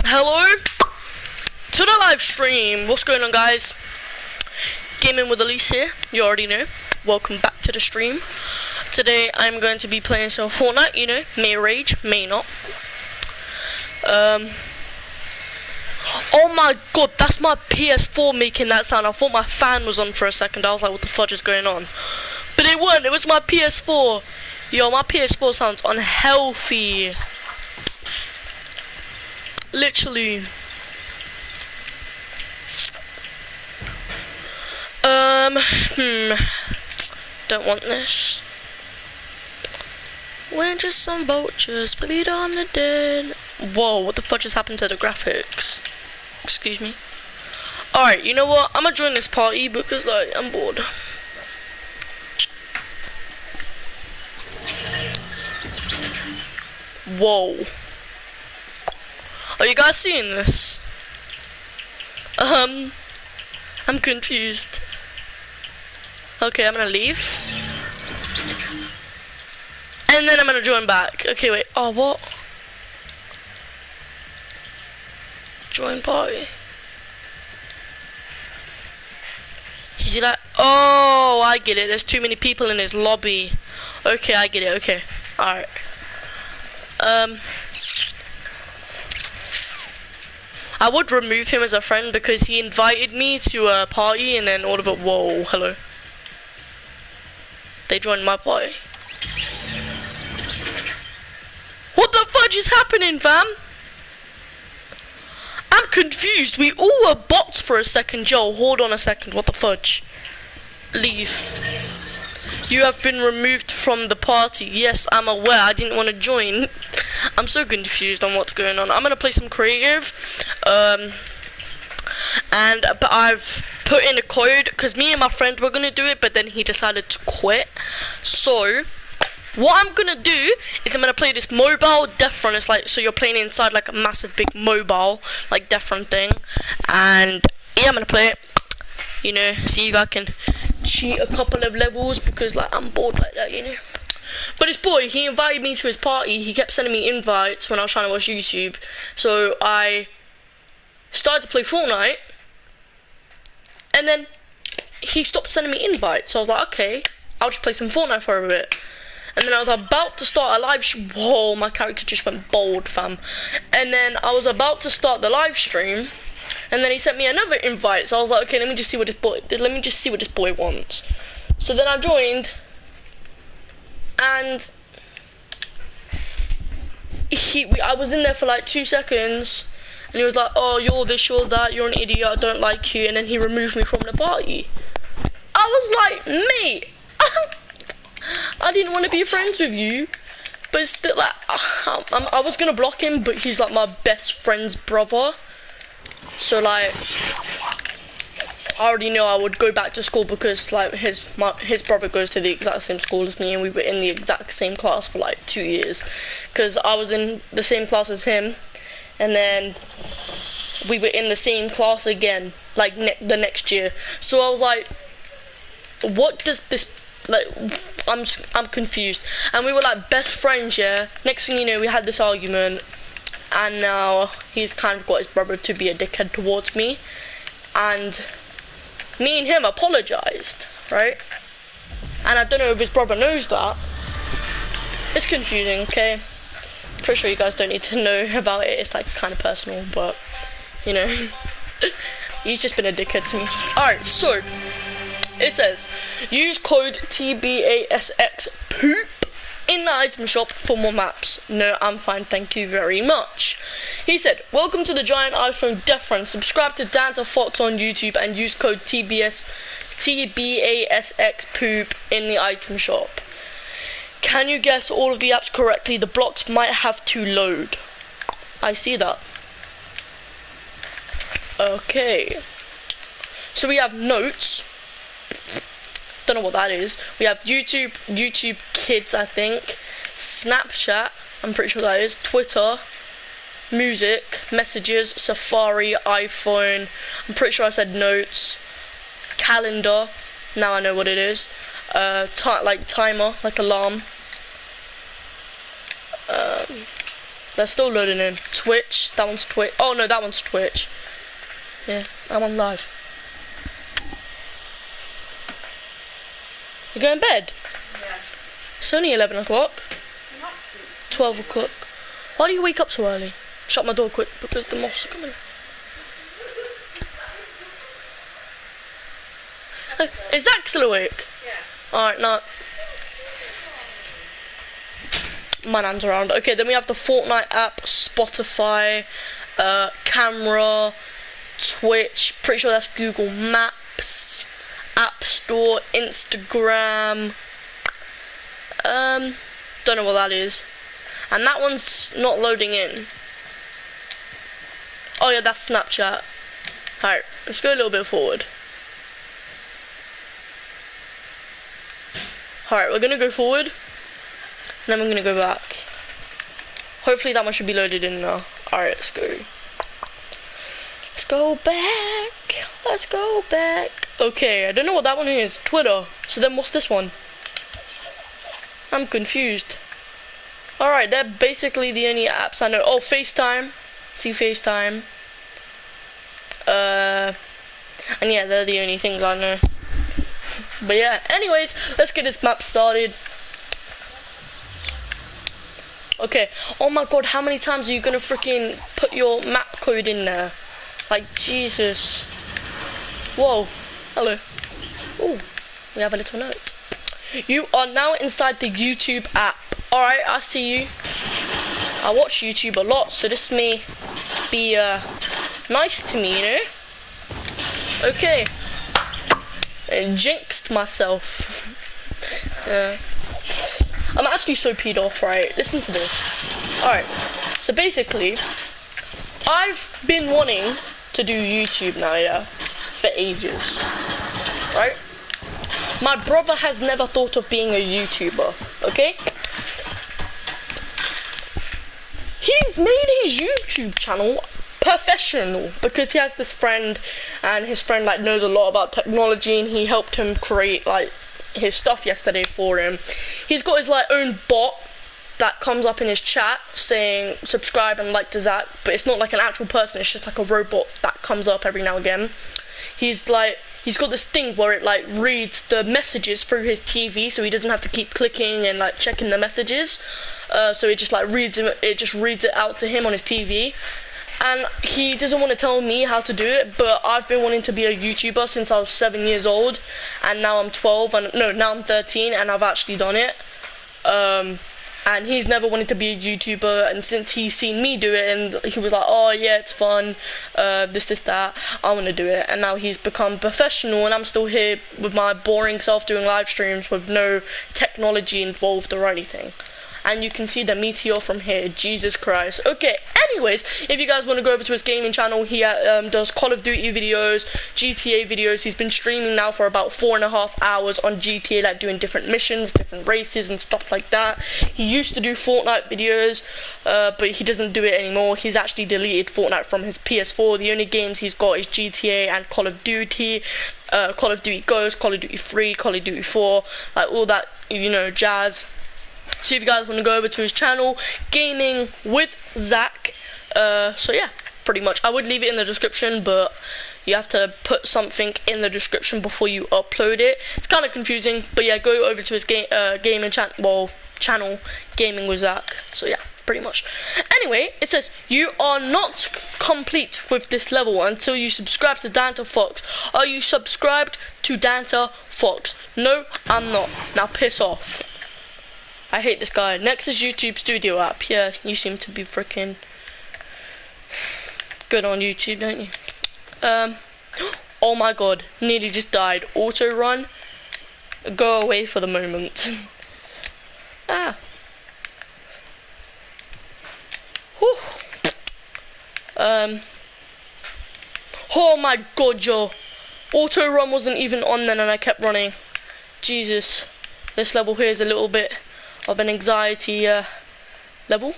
Hello to the live stream. What's going on, guys? Gaming with Elise here. You already know. Welcome back to the stream. Today I'm going to be playing some Fortnite. You know, may rage, may not. Oh my god, that's my PS4 making that sound. I thought my fan was on for a second. I was like, what the fudge is going on? But it wasn't. It was my PS4. Yo, my PS4 sounds unhealthy. Literally. Don't want this. We're just some vultures, bleed on the dead. Whoa, what the fuck just happened to the graphics? Excuse me. Alright, you know what? I'm gonna join this party because, like, I'm bored. Whoa. Are you guys seeing this? I'm confused. Okay, I'm gonna leave. And then I'm gonna join back. Okay, wait. Oh, what? Join party. Is he like, oh, I get it. There's too many people in his lobby. Okay, I get it. Okay. Alright. I would remove him as a friend because he invited me to a party and then all of it. Whoa, hello. They joined my party. What the fudge is happening, fam? I'm confused. We all were bots for a second. Joe, hold on a second. What the fudge? Leave. You have been removed from the party. Yes, I'm aware. I didn't want to join. I'm so confused on what's going on. I'm gonna play some creative, but I've put in a code because me and my friend were gonna do it, but then he decided to quit. So what I'm gonna do is I'm gonna play this mobile death run. It's like, so you're playing inside like a massive big mobile like death run thing, and yeah, I'm gonna play it. You know, see if I can cheat a couple of levels because like I'm bored like that, you know. But his boy, he invited me to his party. He kept sending me invites when I was trying to watch YouTube. So I started to play Fortnite, and then he stopped sending me invites. So I was like, okay, I'll just play some Fortnite for a bit. And then I was about to start a live stream. Whoa, my character just went bold, fam. And then I was about to start the live stream, and then he sent me another invite. So I was like, okay, let me just see what this boy wants. So then I joined, and I was in there for like 2 seconds, and he was like, oh, you're this, you're that, you're an idiot, I don't like you, and then he removed me from the party. I was like, mate, I didn't want to be friends with you, but it's still like, I was gonna block him, but he's like my best friend's brother, so like, I already know I would go back to school because like his brother goes to the exact same school as me, and we were in the exact same class for like 2 years, because I was in the same class as him, and then we were in the same class again like the next year. So I was like, what does this, like, I'm confused. And we were like best friends, yeah. Next thing you know, we had this argument, and now he's kind of got his brother to be a dickhead towards me, and me and him apologized, right? And I don't know if his brother knows that. It's confusing, okay? Pretty sure you guys don't need to know about it. It's like kind of personal, but you know, he's just been a dickhead to me. Alright, so it says use code TBASXPOOP in the item shop for more maps. No, I'm fine, thank you very much. He said, welcome to the giant iPhone death run. Subscribe to Danta Fox on YouTube and use code TBASXPOOP in the item shop. Can you guess all of the apps correctly? The blocks might have to load. I see that. Okay. So we have notes. Don't know what that is. We have YouTube Kids, I think, Snapchat, I'm pretty sure that is, Twitter, music, messages, Safari, iPhone, I'm pretty sure I said notes, calendar, now I know what it is, like timer, like alarm, They're still loading in. Twitch, that one's Twitch. Oh no, that one's Twitch. Yeah, I'm on live. You going to bed? Yeah. It's only 11 o'clock. 12 o'clock. Why do you wake up so early? Shut my door quick because the moths are coming. Hey, is Zach still awake? Yeah. Alright, no. My nan's around. Okay, then we have the Fortnite app, Spotify, camera, Twitch. Pretty sure that's Google Maps, App Store, Instagram. Don't know what that is. And that one's not loading in. Oh yeah, that's Snapchat. Alright, let's go a little bit forward. Alright, we're gonna go forward. And then we're gonna go back. Hopefully that one should be loaded in now. Alright, let's go. Let's go back. Let's go back. Okay, I don't know what that one is. Twitter. So then what's this one? I'm confused. Alright, they're basically the only apps I know. Oh, FaceTime. See FaceTime. And yeah, they're the only things I know. But yeah, anyways, let's get this map started. Okay. Oh my god, how many times are you gonna freaking put your map code in there? Like, Jesus. Whoa. Hello. Ooh, we have a little note. You are now inside the YouTube app. Alright, I see you. I watch YouTube a lot, so this may be nice to me, you know? Okay. I jinxed myself. I'm actually so peed off, right? Listen to this. Alright, so basically, I've been wanting to do YouTube now, yeah, for ages, right? My brother has never thought of being a YouTuber, okay? He's made his YouTube channel professional because he has this friend, and his friend like knows a lot about technology, and he helped him create like his stuff yesterday for him. He's got his like own bot that comes up in his chat saying subscribe and like to Zach, but it's not like an actual person, it's just like a robot that comes up every now and again. He's got this thing where it like reads the messages through his TV, so he doesn't have to keep clicking and like checking the messages. So it just like reads it out to him on his TV. And he doesn't want to tell me how to do it, but I've been wanting to be a YouTuber since I was 7 years old, and now I'm 12, and no, now I'm 13, and I've actually done it. And he's never wanted to be a YouTuber, and since he's seen me do it, and he was like, oh yeah, it's fun, this, that, I want to do it. And now he's become professional, and I'm still here with my boring self doing live streams with no technology involved or anything. And you can see the meteor from here. Jesus Christ. Okay, anyways, if you guys want to go over to his gaming channel, he does Call of Duty videos, GTA videos. He's been streaming now for about 4.5 hours on GTA, like doing different missions, different races and stuff like that. He used to do Fortnite videos, but he doesn't do it anymore. He's actually deleted Fortnite from his PS4. The only games he's got is GTA and Call of Duty. Call of Duty Ghost, Call of Duty 3, Call of Duty 4, like all that, you know, jazz. So if you guys want to go over to his channel, Gaming with Zach, so yeah, pretty much. I would leave it in the description, but you have to put something in the description before you upload it. It's kind of confusing, but yeah, go over to his gaming channel, Gaming with Zach. So yeah, pretty much. Anyway, it says, you are not complete with this level until you subscribe to Danta Fox. Are you subscribed to Danta Fox? No, I'm not. Now piss off. I hate this guy. Next is YouTube Studio app. Yeah, you seem to be freaking good on YouTube, don't you? Oh my god, nearly just died. Auto run. Go away for the moment. Ah. Whew. Oh my god, yo. Auto run wasn't even on then and I kept running. Jesus. This level here is a little bit of an anxiety level.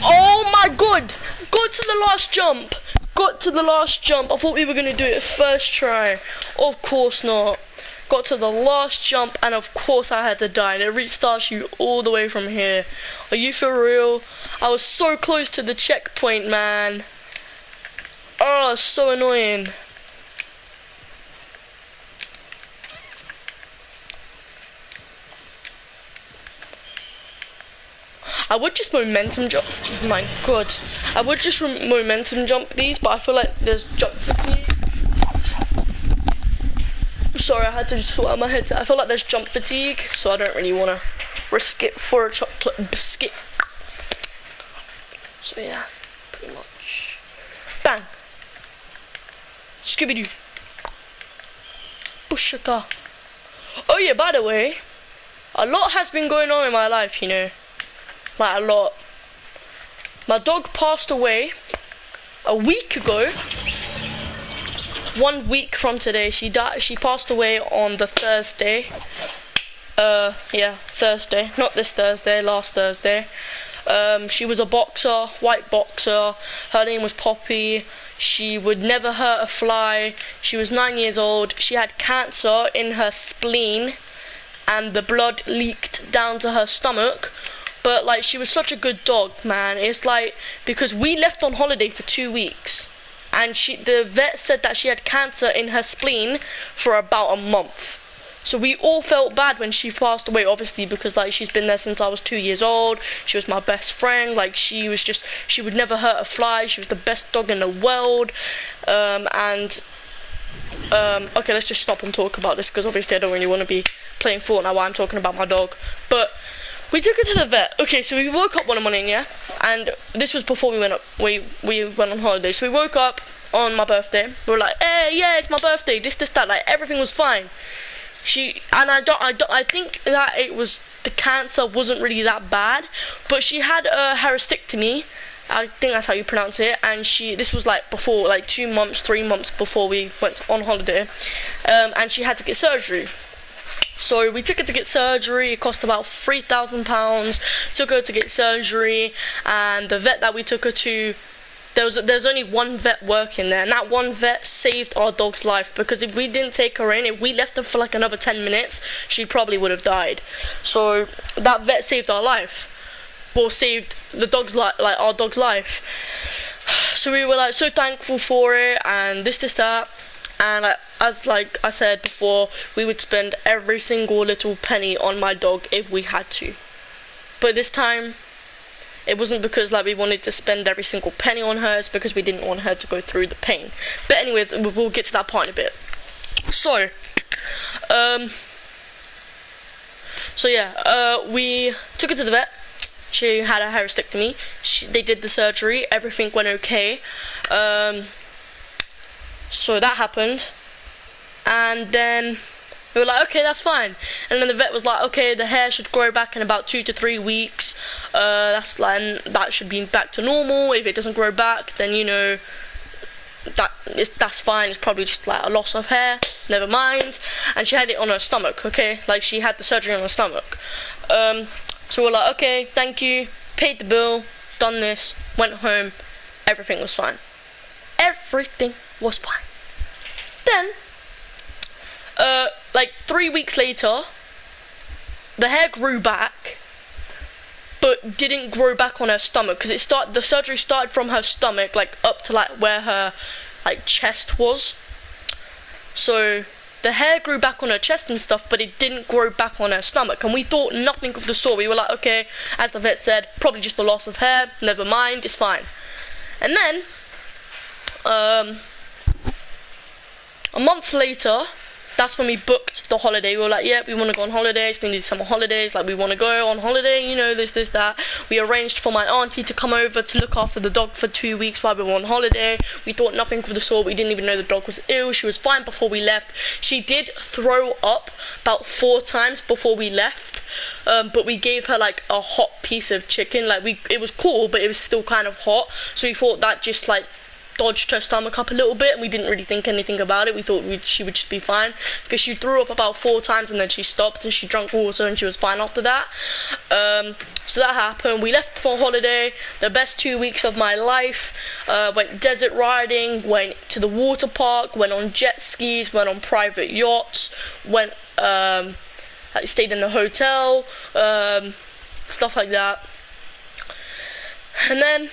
Oh my god! Got to the last jump! Got to the last jump. I thought we were going to do it first try. Of course not. got to the last jump, and of course I had to die, and it restarts you all the way from here. Are you for real? I was so close to the checkpoint, man. Oh, it's so annoying. I would just momentum jump. Oh my god. I would just momentum jump these, but I feel like there's jump fatigue. Sorry, I had to just sort out my headset. I feel like there's jump fatigue, so I don't really want to risk it for a chocolate biscuit. So yeah, pretty much. Bang. Scooby-Doo. Pushaka. Oh yeah, by the way, a lot has been going on in my life, you know. Like a lot. My dog passed away a week ago. 1 week from today. She passed away on the Thursday. Yeah, Thursday. Not this Thursday, last Thursday. She was a boxer, white boxer. Her name was Poppy. She would never hurt a fly. She was 9 years old. She had cancer in her spleen, and the blood leaked down to her stomach. But like, she was such a good dog, man. It's like, because we left on holiday for 2 weeks, and the vet said that she had cancer in her spleen for about a month. So we all felt bad when she passed away, obviously, because like, she's been there since I was 2 years old. She was my best friend. Like, she would never hurt a fly. She was the best dog in the world. Okay, let's just stop and talk about this, because obviously I don't really want to be playing Fortnite while I'm talking about my dog. But we took her to the vet. Okay, so we woke up one morning, yeah, and this was before we went up. We went on holiday. So we woke up on my birthday. We were like, hey, yeah, it's my birthday. This, that. Like, everything was fine. I think that it was, the cancer wasn't really that bad, but she had a hysterectomy. I think that's how you pronounce it. And this was like before, like 2 months, 3 months before we went on holiday, and she had to get surgery. So we took her to get surgery. It cost about £3,000. Took her to get surgery, and the vet that we took her to, there's only one vet working there, and that one vet saved our dog's life, because if we didn't take her in, if we left her for like another 10 minutes, she probably would have died. So that vet saved our life. Well, saved the dog's life, like our dog's life. So we were like so thankful for it, and this, that. And as like I said before, we would spend every single little penny on my dog if we had to. But this time, it wasn't because like we wanted to spend every single penny on her. It's because we didn't want her to go through the pain. But anyway, we'll get to that part in a bit. So yeah, we took her to the vet. She had a hysterectomy. They did the surgery. Everything went okay. So that happened, and then we were like, okay, that's fine. And then the vet was like, okay, the hair should grow back in about 2 to 3 weeks. That should be back to normal. If it doesn't grow back, then you know that's fine. It's probably just like a loss of hair. Never mind. And she had it on her stomach. Okay, like she had the surgery on her stomach. So we're like, okay, thank you. Paid the bill. Done this. Went home. Everything was fine. Everything was fine. Then, like 3 weeks later, the hair grew back, but didn't grow back on her stomach, because the surgery started from her stomach, like up to like where her like chest was. So the hair grew back on her chest and stuff, but it didn't grow back on her stomach, and we thought nothing of the sort. We were like, okay, as the vet said, probably just a loss of hair. Never mind, it's fine. And then a month later, that's when we booked the holiday. We were like, yeah, we want to go on holidays. They need summer holidays. Like, we want to go on holiday, you know, this, that. We arranged for my auntie to come over to look after the dog for 2 weeks while we were on holiday. We thought nothing of the sort. We didn't even know the dog was ill. She was fine before we left. She did throw up about 4 times before we left. But we gave her like a hot piece of chicken. Like, it was cool, but it was still kind of hot. So we thought that just like dodged her stomach up a little bit, and we didn't really think anything about it. We thought she would just be fine, because she threw up about 4 times and then she stopped and she drank water and she was fine after that. So that happened. We left for holiday, the best 2 weeks of my life. Went desert riding, went to the water park, went on jet skis, went on private yachts, went stayed in the hotel, stuff like that. And then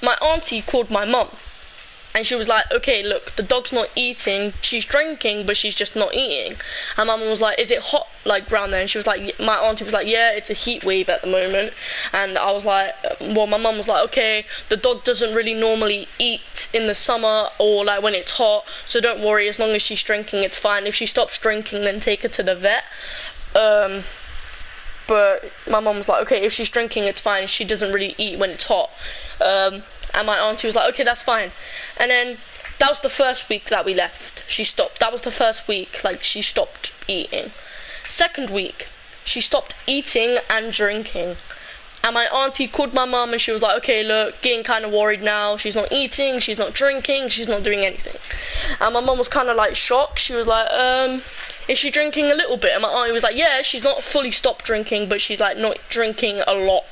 my auntie called my mum, and she was like, okay, look, the dog's not eating, she's drinking, but she's just not eating. And my mum was like, is it hot, like, around there? And she was like, my auntie was like, yeah, it's a heat wave at the moment. And I was like, well, my mum was like, okay, the dog doesn't really normally eat in the summer or, like, when it's hot, so don't worry, as long as she's drinking, it's fine. If she stops drinking, then take her to the vet. But my mum was like, okay, if she's drinking, it's fine, she doesn't really eat when it's hot. And my auntie was like, okay, that's fine. And then that was the first week that we left. She stopped. That was the first week, like, she stopped eating. Second week, she stopped eating and drinking. And my auntie called my mum and she was like, okay, look, getting kind of worried now. She's not eating, she's not drinking, she's not doing anything. And my mum was kind of like shocked. She was like, is she drinking a little bit? And my auntie was like, yeah, she's not fully stopped drinking, but she's like not drinking a lot.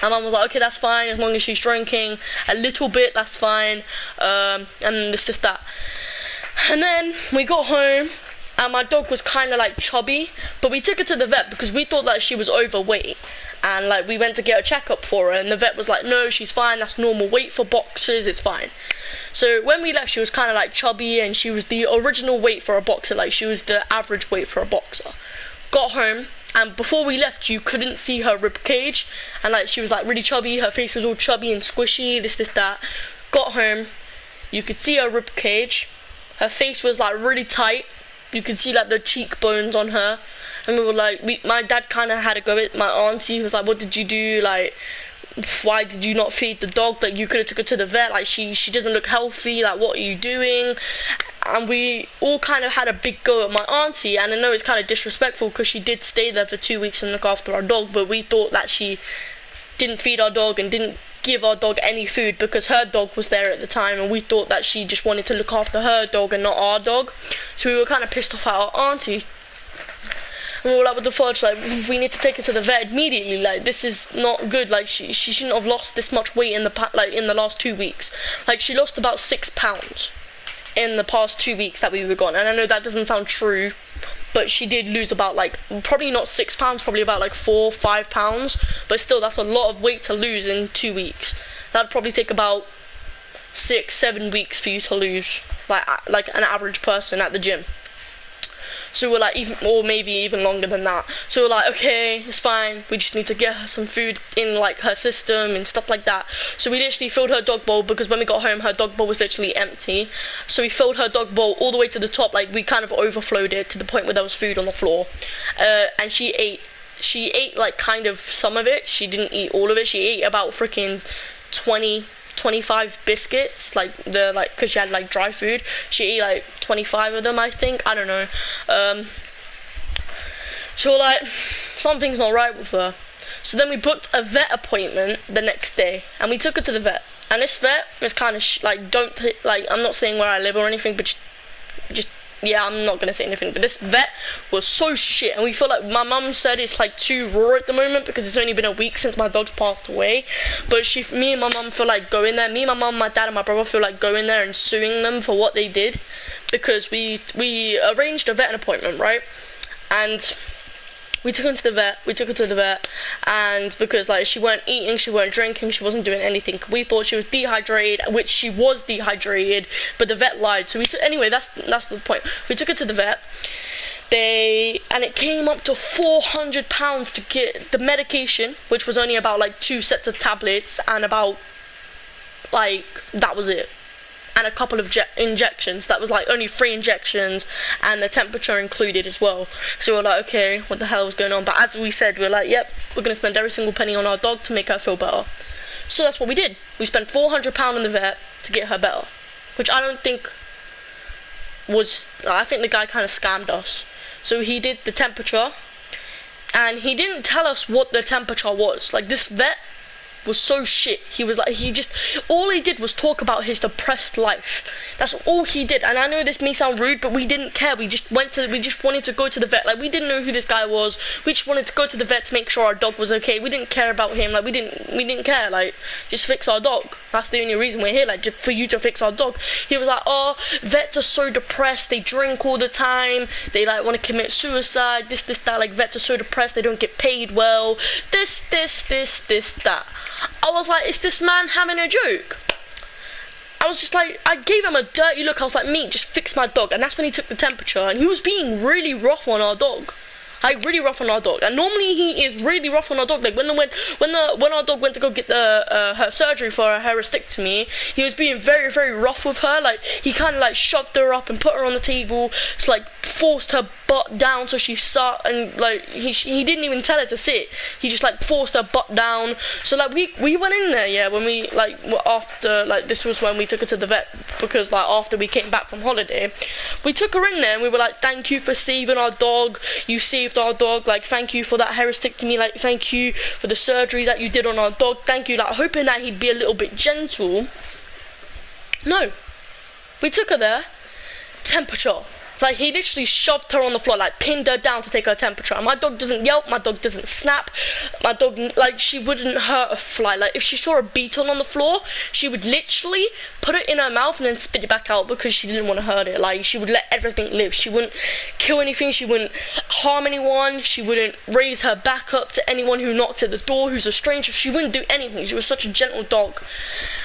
And mum was like, okay, that's fine, as long as she's drinking a little bit, that's fine. And this, that. And then we got home, and my dog was kind of like chubby, but we took her to the vet because we thought that she was overweight. And like, we went to get a checkup for her, and the vet was like, no, she's fine, that's normal weight for boxers, it's fine. So when we left, she was kind of like chubby, and she was the original weight for a boxer, like she was the average weight for a boxer. Got home, and before we left, you couldn't see her rib cage, and like, she was like really chubby, her face was all chubby and squishy, this, that. Got home, you could see her rib cage, her face was like really tight, you could see like the cheekbones on her. And we were like, my dad kind of had to go at my auntie, was like, what did you do, like, why did you not feed the dog, like, you could have took her to the vet, like, she doesn't look healthy, like, what are you doing? And we all kind of had a big go at my auntie, and I know it's kind of disrespectful because she did stay there for 2 weeks and look after our dog, but we thought that she didn't feed our dog and didn't give our dog any food because her dog was there at the time, and we thought that she just wanted to look after her dog and not our dog. So we were kind of pissed off at our auntie. And we were like, what the fudge, like, we need to take her to the vet immediately, like, this is not good, like, she shouldn't have lost this much weight in the last 2 weeks. Like, she lost about 6 pounds in the past 2 weeks that we were gone, and I know that doesn't sound true, but she did lose about, like, probably not 6 pounds, probably about, like, 4-5 pounds, but still, that's a lot of weight to lose in 2 weeks. That'd probably take about 6-7 weeks for you to lose, like an average person at the gym. So we're like, or maybe even longer than that. So we're like, okay, it's fine. We just need to get her some food in like her system and stuff like that. So we literally filled her dog bowl, because when we got home, her dog bowl was literally empty. So we filled her dog bowl all the way to the top. Like, we kind of overflowed it to the point where there was food on the floor. And she ate like kind of some of it. She didn't eat all of it. She ate about freaking 25 biscuits, because she had like dry food. She ate like 25 of them, I think, I don't know. So we're like, something's not right with her. So then we booked a vet appointment the next day, and we took her to the vet. And this vet is kind of I'm not saying where I live or anything, but just yeah, I'm not gonna say anything, but this vet was so shit, and we feel like, my mum said it's like too raw at the moment because it's only been a week since my dog's passed away, but me and my mum feel like going there, me, my mum, my dad and my brother feel like going there and suing them for what they did, because we arranged a vet appointment, right, and we took her to the vet, and because like she weren't eating, she weren't drinking, she wasn't doing anything. We thought she was dehydrated, which she was dehydrated, but the vet lied. So anyway, that's the point. We took her to the vet. And it came up to £400 to get the medication, which was only about like 2 sets of tablets, and about like that was it. And a couple of injections. That was like only 3 injections, and the temperature included as well. So we're like, okay, what the hell is going on? But as we said, we're like, yep, we're gonna spend every single penny on our dog to make her feel better. So that's what we did. We spent £400 on the vet to get her better, which I don't think was. I think the guy kind of scammed us. So he did the temperature, and he didn't tell us what the temperature was. Like, this vet was so shit. He was like, all he did was talk about his depressed life. That's all he did. And I know this may sound rude, but we didn't care. We just wanted to go to the vet. Like, we didn't know who this guy was. We just wanted to go to the vet to make sure our dog was okay. We didn't care about him. Like, we didn't care. Like, just fix our dog. That's the only reason we're here. Like, just for you to fix our dog. He was like, oh, vets are so depressed. They drink all the time. They like want to commit suicide. This, that. Like, vets are so depressed. They don't get paid well. This, that. I was like, is this man having a joke? I was just like, I gave him a dirty look. I was like, mate, just fix my dog. And that's when he took the temperature. And he was being really rough on our dog. Like, really rough on our dog. And normally he is really rough on our dog. Like, when our dog went to go get her surgery for her hysterectomy, he was being very, very rough with her. Like, he kind of like shoved her up and put her on the table, just like forced her butt down so she sat, and like he didn't even tell her to sit. He just like forced her butt down. So like we went in there, yeah, when we like after, like, this was when we took her to the vet, because like after we came back from holiday, we took her in there and we were like, thank you for saving our dog. You saved our dog. Like, thank you for that hysterectomy. Like, thank you for the surgery that you did on our dog. Thank you. Like, hoping that he'd be a little bit gentle. No, we took her there. Temperature. Like, he literally shoved her on the floor, like, pinned her down to take her temperature. And my dog doesn't yelp, my dog doesn't snap. My dog, like, she wouldn't hurt a fly. Like, if she saw a beetle on the floor, she would literally put it in her mouth and then spit it back out because she didn't want to hurt it. Like, she would let everything live. She wouldn't kill anything. She wouldn't harm anyone. She wouldn't raise her back up to anyone who knocked at the door who's a stranger. She wouldn't do anything. She was such a gentle dog.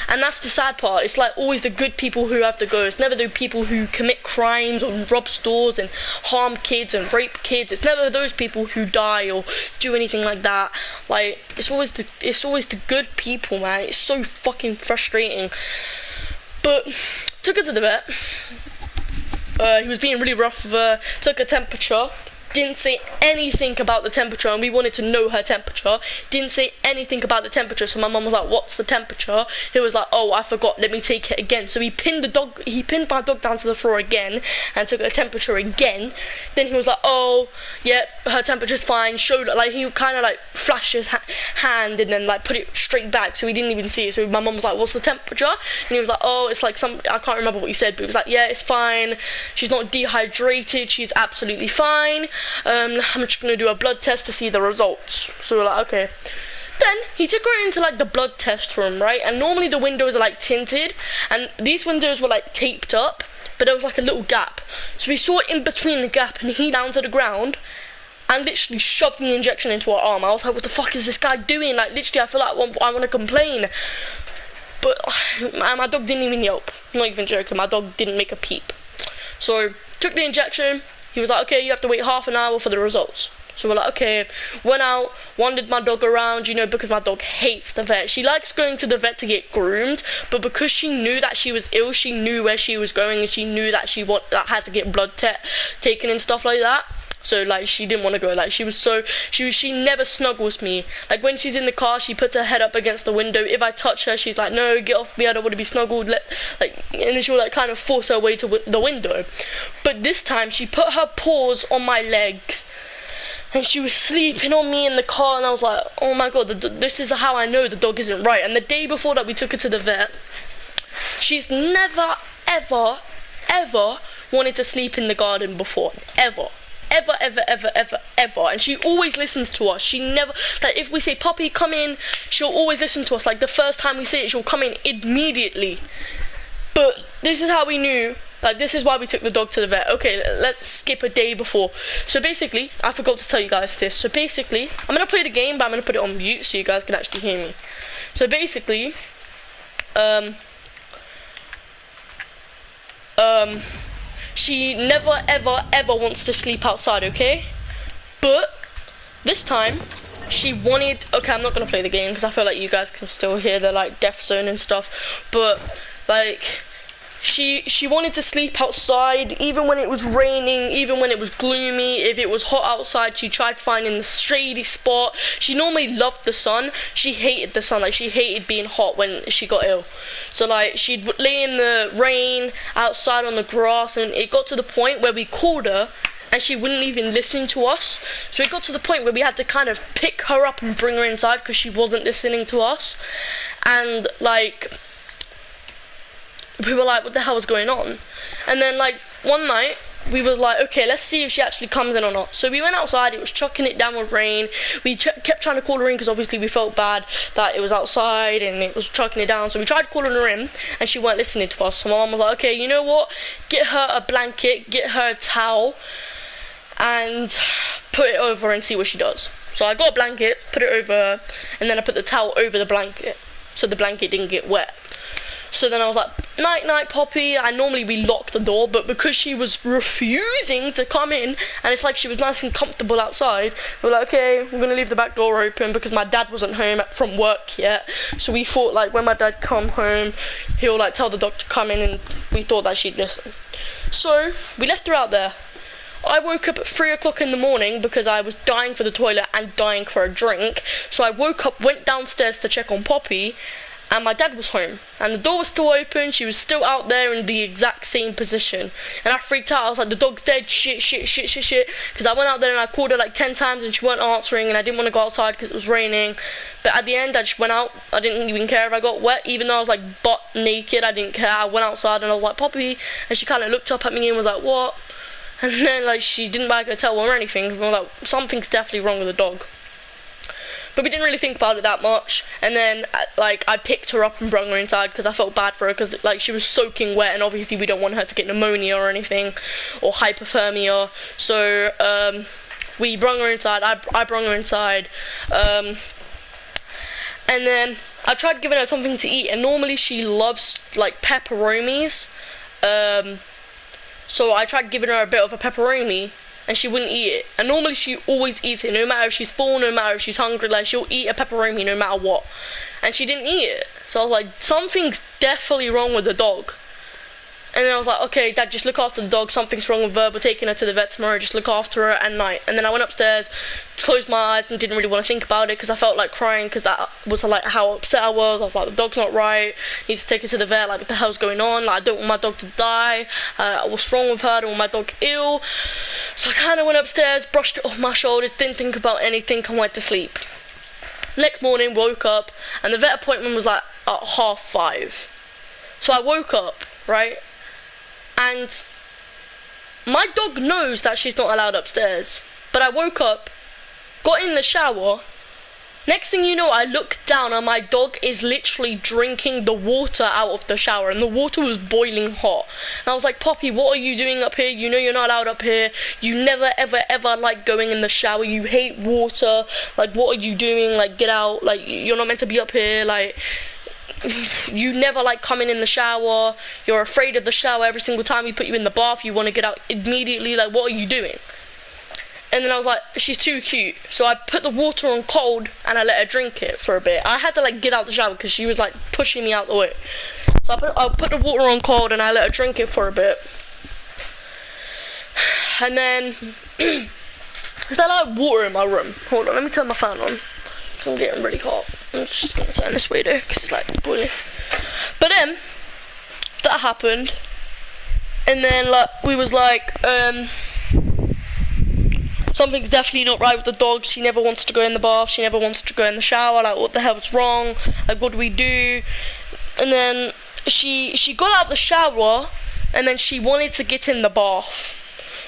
And that's the sad part. It's like always the good people who have to go. It's never the people who commit crimes or rob stores and harm kids and rape kids. It's never those people who die or do anything like that. Like, it's always the good people, man. It's so fucking frustrating. But took her to the vet. He was being really rough with her. Took her temperature. Didn't say anything about the temperature, and we wanted to know her temperature. Didn't say anything about the temperature, so my mum was like, what's the temperature? He was like, oh, I forgot, let me take it again. So he pinned my dog down to the floor again and took her temperature again. Then he was like, oh, yeah, her temperature's fine. Showed, like, he kind of like flashed his hand and then like put it straight back, so we didn't even see it. So my mum was like, what's the temperature? And he was like, oh, it's like I can't remember what he said, but he was like, yeah, it's fine. She's not dehydrated. She's absolutely fine. I'm just gonna do a blood test to see the results. So we're like, okay. Then he took her into like the blood test room, right? And normally the windows are like tinted, and these windows were like taped up, but there was like a little gap. So we saw it in between the gap, and he down to the ground and literally shoved the injection into her arm. I was like, what the fuck is this guy doing? Like, literally, I feel like I want to complain. But my dog didn't even yelp. I'm not even joking. My dog didn't make a peep. So took the injection. He was like, okay, you have to wait half an hour for the results. So we're like, okay. Went out, wandered my dog around, you know, because my dog hates the vet. She likes going to the vet to get groomed, but because she knew that she was ill, she knew where she was going, and she knew that she had to get blood taken and stuff like that. So like, she didn't want to go. Like, she never snuggles me. Like, when she's in the car, she puts her head up against the window. If I touch her, she's like, no, get off me, I don't want to be snuggled. And then she'll like kind of force her way to the window. But this time she put her paws on my legs and she was sleeping on me in the car, and I was like, oh my god, this is how I know the dog isn't right. And the day before that we took her to the vet, she's never ever wanted to sleep in the garden before. Ever. And she always listens to us. She never, like, if we say, Poppy, come in, she'll always listen to us. Like, the first time we say it, she'll come in immediately. But this is how we knew, like, this is why we took the dog to the vet. Okay, let's skip a day before. So basically, I forgot to tell you guys this. So basically, I'm gonna play the game, but I'm gonna put it on mute so you guys can actually hear me. So basically, she never ever wants to sleep outside, okay? But this time she wanted, okay, I'm not gonna play the game because I feel like you guys can still hear the like death zone and stuff, but like she wanted to sleep outside even when it was raining, even when it was gloomy. If it was hot outside, she tried finding the shady spot. She normally loved the sun. She hated the sun. Like, she hated being hot when she got ill. So like, she'd lay in the rain outside on the grass, and it got to the point where we called her and she wouldn't even listen to us. So it got to the point where we had to kind of pick her up and bring her inside because she wasn't listening to us. And like, we were like, what the hell is going on? And then like one night we were like, okay, let's see if she actually comes in or not. So we went outside, it was chucking it down with rain. We kept trying to call her in because obviously we felt bad that it was outside and it was chucking it down. So we tried calling her in and she weren't listening to us. So my mum was like, okay, you know what? Get her a blanket, get her a towel and put it over and see what she does. So I got a blanket, put it over her, and then I put the towel over the blanket so the blanket didn't get wet. So then I was like, night night Poppy. And normally we lock the door, but because she was refusing to come in and it's like she was nice and comfortable outside, we were like, okay, we're gonna leave the back door open because my dad wasn't home from work yet. So we thought like when my dad come home, he'll like tell the dog to come in, and we thought that she'd listen. So we left her out there. I woke up at 3 o'clock in the morning because I was dying for the toilet and dying for a drink. So I woke up, went downstairs to check on Poppy, and my dad was home. And the door was still open, she was still out there in the exact same position. And I freaked out, I was like, the dog's dead, shit. Because I went out there and I called her like 10 times and she weren't answering, and I didn't want to go outside because it was raining. But at the end, I just went out. I didn't even care if I got wet, even though I was like butt naked, I didn't care. I went outside and I was like, Poppy, and she kind of looked up at me and was like, what? And then like she didn't wag her tail or anything. And I was like, something's definitely wrong with the dog. But we didn't really think about it that much. And then like I picked her up and brought her inside because I felt bad for her because like she was soaking wet, and obviously we don't want her to get pneumonia or anything or hypothermia. So we brought her inside. I brought her inside. And then I tried giving her something to eat, and normally she loves like pepperonis. So I tried giving her a bit of a pepperoni, and she wouldn't eat it. And normally she always eats it, no matter if she's full, no matter if she's hungry, like she'll eat a pepperoni no matter what. And she didn't eat it. So I was like, something's definitely wrong with the dog. And then I was like, okay, Dad, just look after the dog, something's wrong with her, we're taking her to the vet tomorrow, just look after her at night. And then I went upstairs, closed my eyes and didn't really want to think about it because I felt like crying because that was like how upset I was. I was like, the dog's not right, need to take her to the vet, like what the hell's going on, like I don't want my dog to die, what's wrong with her, I don't want my dog ill. So I kind of went upstairs, brushed it off my shoulders, didn't think about anything, and went to sleep. Next morning, woke up, and the vet appointment was like at 5:30. So I woke up, right? And my dog knows that she's not allowed upstairs. But I woke up, got in the shower. Next thing you know, I look down and my dog is literally drinking the water out of the shower. And the water was boiling hot. And I was like, Poppy, what are you doing up here? You know you're not allowed up here. You never, ever, ever like going in the shower. You hate water. Like, what are you doing? Like, get out. Like, you're not meant to be up here. Like, you never like coming in the shower, you're afraid of the shower every single time we put you in the bath, you want to get out immediately, like what are you doing? And then I was like, she's too cute. So I put the water on cold and I let her drink it for a bit. I had to like get out the shower because she was like pushing me out the way. So I put the water on cold and I let her drink it for a bit. And then is there like water in my room? Hold on, let me turn my fan on. I'm getting really hot. I'm just gonna turn this way though, because it's like boiling. But then that happened, and then like we was like, something's definitely not right with the dog. She never wants to go in the bath. She never wants to go in the shower. Like, what the hell's wrong? Like, what do we do? And then she got out the shower, and then she wanted to get in the bath.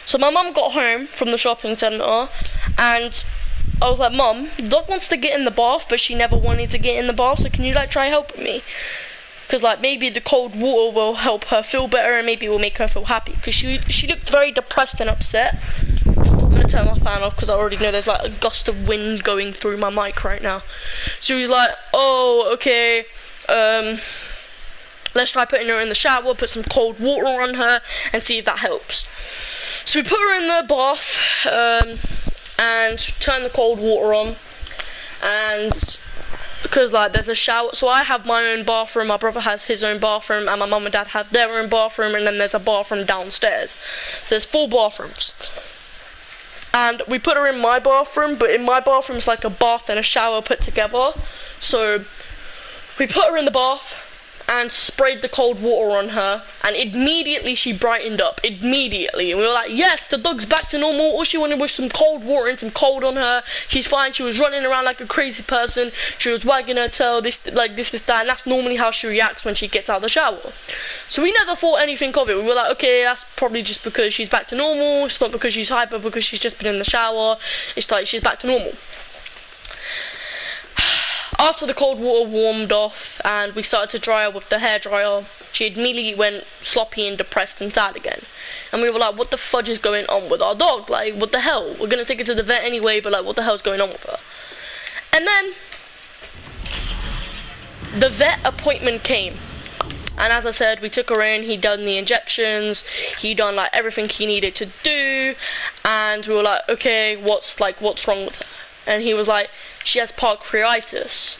So my mum got home from the shopping centre, and I was like, Mum, the dog wants to get in the bath, but she never wanted to get in the bath, so can you like try helping me? Because like maybe the cold water will help her feel better, and maybe it will make her feel happy. Because she looked very depressed and upset. I'm gonna turn my fan off because I already know there's like a gust of wind going through my mic right now. So he was like, oh, okay, let's try putting her in the shower, put some cold water on her, and see if that helps. So we put her in the bath, and turn the cold water on, and because like there's a shower, so I have my own bathroom, my brother has his own bathroom, and my mum and dad have their own bathroom, and then there's a bathroom downstairs. So there's 4 bathrooms. And we put her in my bathroom, but in my bathroom it's like a bath and a shower put together. So we put her in the bath, and sprayed the cold water on her, and immediately she brightened up. Immediately. And we were like, yes, the dog's back to normal. All she wanted was some cold water and some cold on her. She's fine. She was running around like a crazy person. She was wagging her tail, this, that, and that's normally how she reacts when she gets out of the shower. So we never thought anything of it. We were like, okay, that's probably just because she's back to normal. It's not because she's hyper, because she's just been in the shower. It's like she's back to normal. After the cold water warmed off and we started to dry her with the hairdryer, she immediately went sloppy and depressed and sad again. And we were like, what the fudge is going on with our dog? Like, what the hell? We're going to take her to the vet anyway, but like, what the hell's going on with her? And then the vet appointment came. And as I said, we took her in, he done the injections, he done like everything he needed to do, and we were like, okay, what's wrong with her? And he was like, she has pancreatitis.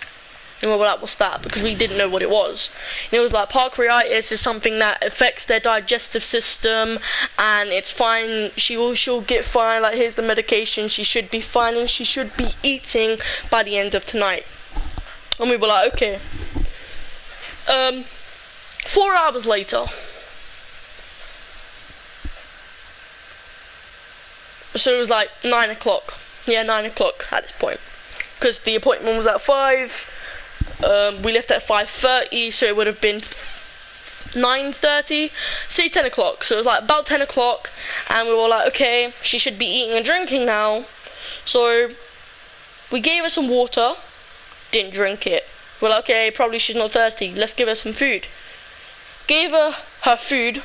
And we were like, what's that? Because we didn't know what it was. And it was like, pancreatitis is something that affects their digestive system, and it's fine, she'll get fine, like here's the medication, she should be fine, and she should be eating by the end of tonight. And we were like, okay. 4 hours later, so it was like 9 o'clock. Yeah, 9 o'clock at this point, because the appointment was at 5. We left at 5:30, so it would have been 9:30. Say 10 o'clock. So it was like about 10 o'clock, and we were like, okay, she should be eating and drinking now. So we gave her some water, didn't drink it. We're like, okay, probably she's not thirsty. Let's give her some food. Gave her her food,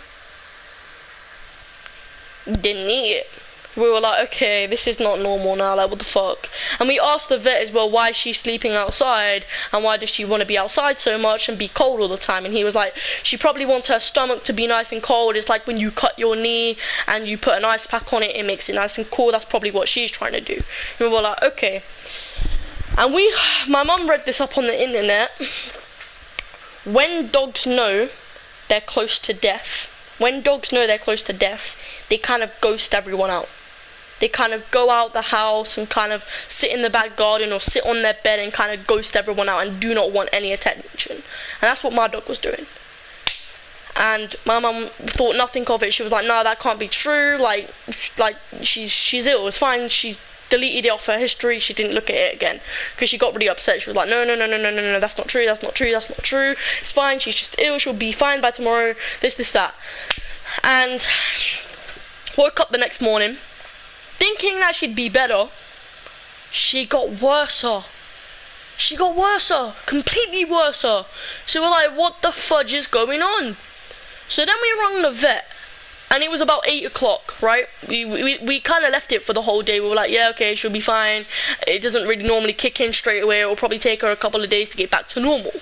didn't eat it. We were like, okay, this is not normal now, like what the fuck? And we asked the vet as well, why is she sleeping outside, and why does she want to be outside so much and be cold all the time? And he was like, she probably wants her stomach to be nice and cold. It's like when you cut your knee and you put an ice pack on it, it makes it nice and cool. That's probably what she's trying to do. And we were like, okay. And my mum read this up on the internet. When dogs know they're close to death, they kind of ghost everyone out. They kind of go out the house and kind of sit in the back garden or sit on their bed and kind of ghost everyone out and do not want any attention. And that's what my dog was doing. And my mum thought nothing of it. She was like, no, that can't be true. Like she's ill. It's fine. She deleted it off her history. She didn't look at it again because she got really upset. She was like, no, that's not true. It's fine. She's just ill. She'll be fine by tomorrow. This, that. And woke up the next morning thinking that she'd be better. She got worse. Completely worse. So we're like, what the fudge is going on? So then we rang the vet, and it was about 8 o'clock, right? We kind of left it for the whole day. We were like, yeah, okay, she'll be fine. It doesn't really normally kick in straight away. It will probably take her a couple of days to get back to normal.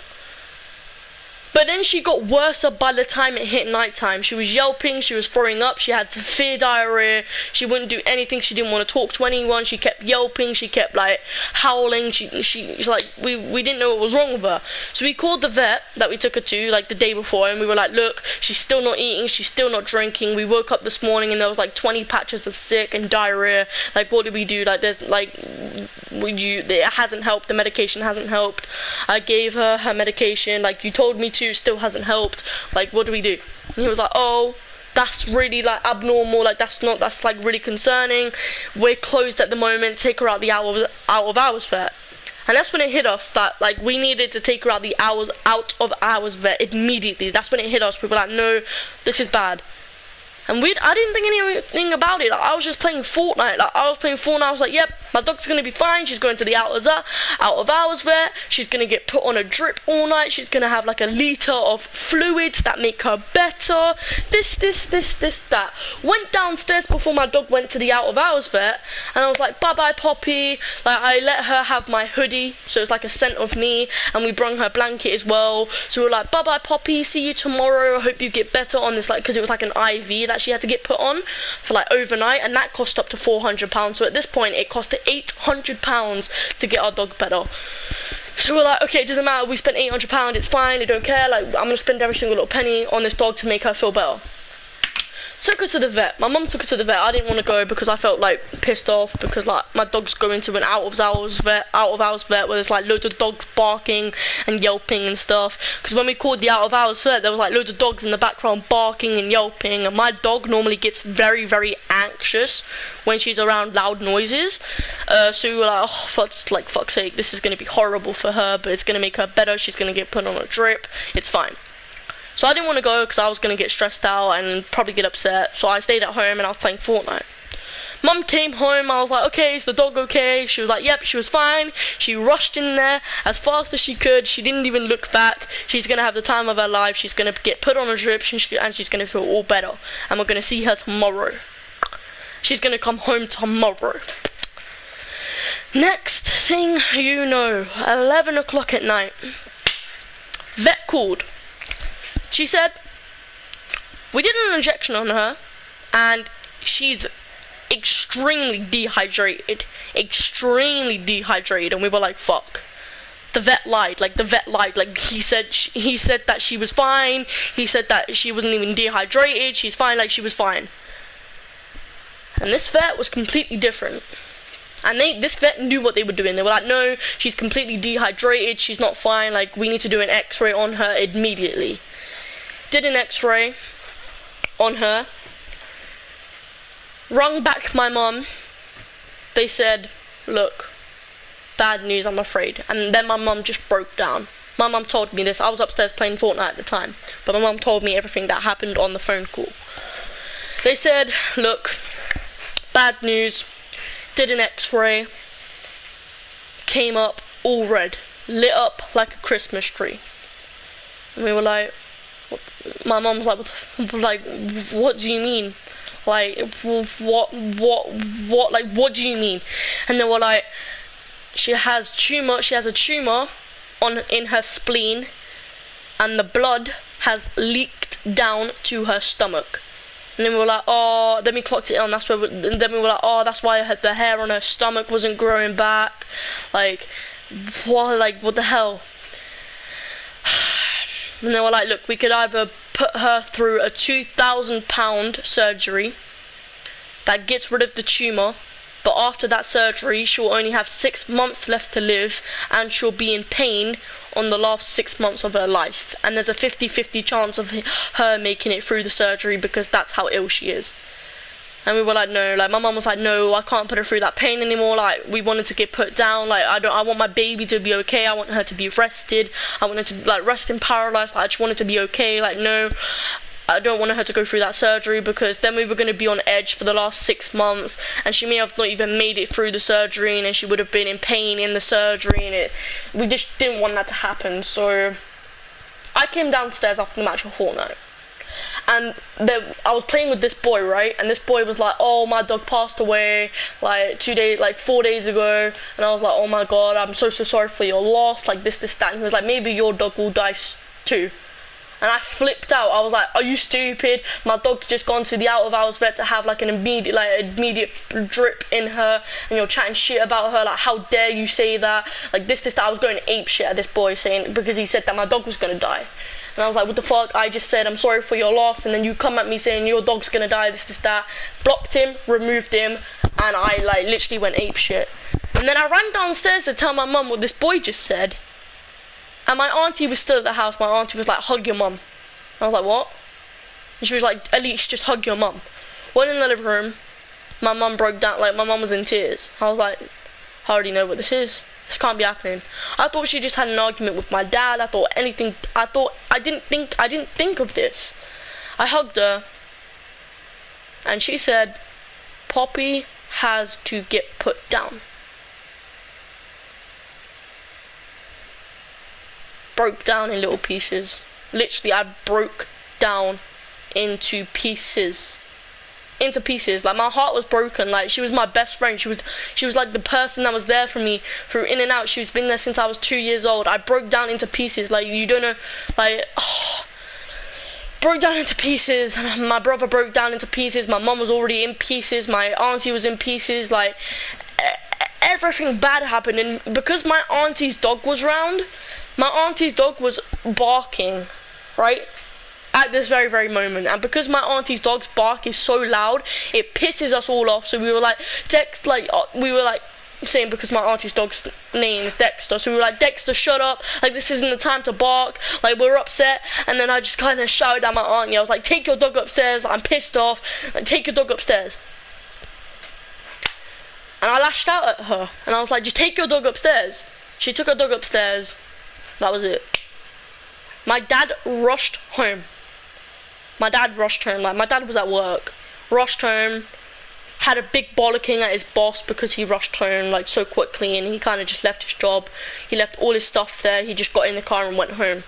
But then she got worse by the time it hit nighttime. She was yelping, she was throwing up, she had severe diarrhea, she wouldn't do anything, she didn't want to talk to anyone, she kept yelping, she kept like howling, she's like, we didn't know what was wrong with her. So we called the vet that we took her to like the day before, and we were like, look, she's still not eating, she's still not drinking. We woke up this morning and there was like 20 patches of sick and diarrhea. Like, what do we do? Like, there's like, it hasn't helped, the medication hasn't helped. I gave her her medication, like you told me to, still hasn't helped. Like, what do we do? And he was like, oh, that's really like abnormal, like that's like really concerning. We're closed at the moment, take her out the out of hours vet. And that's when it hit us that like we needed to take her out of hours vet immediately. That's when it hit us. We were like, no, this is bad. And I didn't think anything about it. Like, I was just playing Fortnite. I was like, yep, my dog's gonna be fine. She's going to the out of hours vet. She's gonna get put on a drip all night. She's gonna have like a litre of fluids that make her better. This, that. Went downstairs before my dog went to the out of hours vet, and I was like, bye bye Poppy. Like, I let her have my hoodie, so it's like a scent of me, and we brung her blanket as well. So we were like, bye bye Poppy, see you tomorrow. I hope you get better on this, like, because it was like an IV that she had to get put on for like overnight, and that cost up to £400. So at this point it cost £800 to get our dog better. So we're like, okay, it doesn't matter, we spent £800, it's fine, I don't care, like I'm gonna spend every single little penny on this dog to make her feel better. Took her to the vet. My mum took her to the vet. I didn't want to go because I felt like pissed off because like my dog's going to an out of hours vet where there's like loads of dogs barking and yelping and stuff. Because when we called the out of hours vet, there was like loads of dogs in the background barking and yelping, and my dog normally gets very, very anxious when she's around loud noises. So we were like, oh, fuck's sake, this is gonna be horrible for her, but it's gonna make her better. She's gonna get put on a drip. It's fine. So I didn't want to go because I was going to get stressed out and probably get upset. So I stayed at home and I was playing Fortnite. Mum came home. I was like, okay, is the dog okay? She was like, yep, she was fine. She rushed in there as fast as she could. She didn't even look back. She's going to have the time of her life. She's going to get put on a drip and she's going to feel all better. And we're going to see her tomorrow. She's going to come home tomorrow. Next thing you know, 11 o'clock at night. Vet called. She said, we did an injection on her, and she's extremely dehydrated, and we were like, fuck. The vet lied, like, he said that she was fine, he said that she wasn't even dehydrated, she's fine, like, she was fine. And this vet was completely different. And this vet knew what they were doing. They were like, no, she's completely dehydrated, she's not fine, like, we need to do an x-ray on her immediately. Did an x-ray on her, rung back my mum. They said, look, bad news, I'm afraid. And then my mum just broke down. My mum told me this. I was upstairs playing Fortnite at the time, but my mum told me everything that happened on the phone call. They said, look, bad news. Did an x-ray, came up all red, lit up like a Christmas tree. And we were like, my mum was like, what do you mean? Like, what, like, what do you mean? And they were like, she has a tumor in her spleen, and the blood has leaked down to her stomach. And then we were like, oh, then we clocked it on, then we were like, oh, that's why the hair on her stomach wasn't growing back. Like, what the hell? And they were like, look, we could either put her through a £2,000 surgery that gets rid of the tumour, but after that surgery, she'll only have 6 months left to live, and she'll be in pain on the last 6 months of her life. And there's a 50-50 chance of her making it through the surgery because that's how ill she is. And we were like, no, like, my mum was like, no, I can't put her through that pain anymore, like, we wanted to get put down, like, I want my baby to be okay, I want her to be rested, I want her to, like, rest in paradise, like, I just want her to be okay, like, no, I don't want her to go through that surgery, because then we were going to be on edge for the last 6 months, and she may have not even made it through the surgery, and then she would have been in pain in the surgery, and we just didn't want that to happen. So I came downstairs after the match of Fortnite, and I was playing with this boy, right? And this boy was like, oh, my dog passed away like 4 days ago. And I was like, oh my god, I'm so sorry for your loss, like this, that. And he was like, maybe your dog will die too. And I flipped out. I was like, are you stupid? My dog's just gone to the out of hours vet to have like an immediate drip in her, and you're chatting shit about her, like, how dare you say that? Like this, that. I was going ape shit at this boy saying, because he said that my dog was gonna die. And I was like, what the fuck? I just said, I'm sorry for your loss, and then you come at me saying your dog's gonna die, this, that. Blocked him, removed him, and I like literally went ape shit. And then I ran downstairs to tell my mum what this boy just said. And my auntie was still at the house. My auntie was like, hug your mum. I was like, what? And she was like, at least just hug your mum. Went in the living room. My mum broke down, like, my mum was in tears. I was like, I already know what this is. This can't be happening. I thought she just had an argument with my dad. I didn't think of this. I hugged her, and she said, Poppy has to get put down. Broke down in little pieces. Literally, I broke down into pieces. Like, my heart was broken. Like, she was my best friend. She was like the person that was there for me through in and out. She's been there since I was 2 years old. I broke down into pieces. Like, you don't know, like, broke down into pieces. My brother broke down into pieces. My mum was already in pieces. My auntie was in pieces. Like, everything bad happened. And because my auntie's dog was round, my auntie's dog was barking, right? at this very moment, and because my auntie's dog's bark is so loud, it pisses us all off. So we were like saying, because my auntie's dog's name is Dexter, so we were like, Dexter, shut up, like this isn't the time to bark, like we're upset. And then I just kind of shouted at my auntie, I was like, take your dog upstairs, I'm pissed off, like take your dog upstairs. And I lashed out at her, and I was like, just take your dog upstairs. She took her dog upstairs. That was it. My dad rushed home. Like my dad was at work, rushed home, had a big bollocking at his boss because he rushed home like so quickly, and he kind of just left his job. He left all his stuff there. He just got in the car and went home.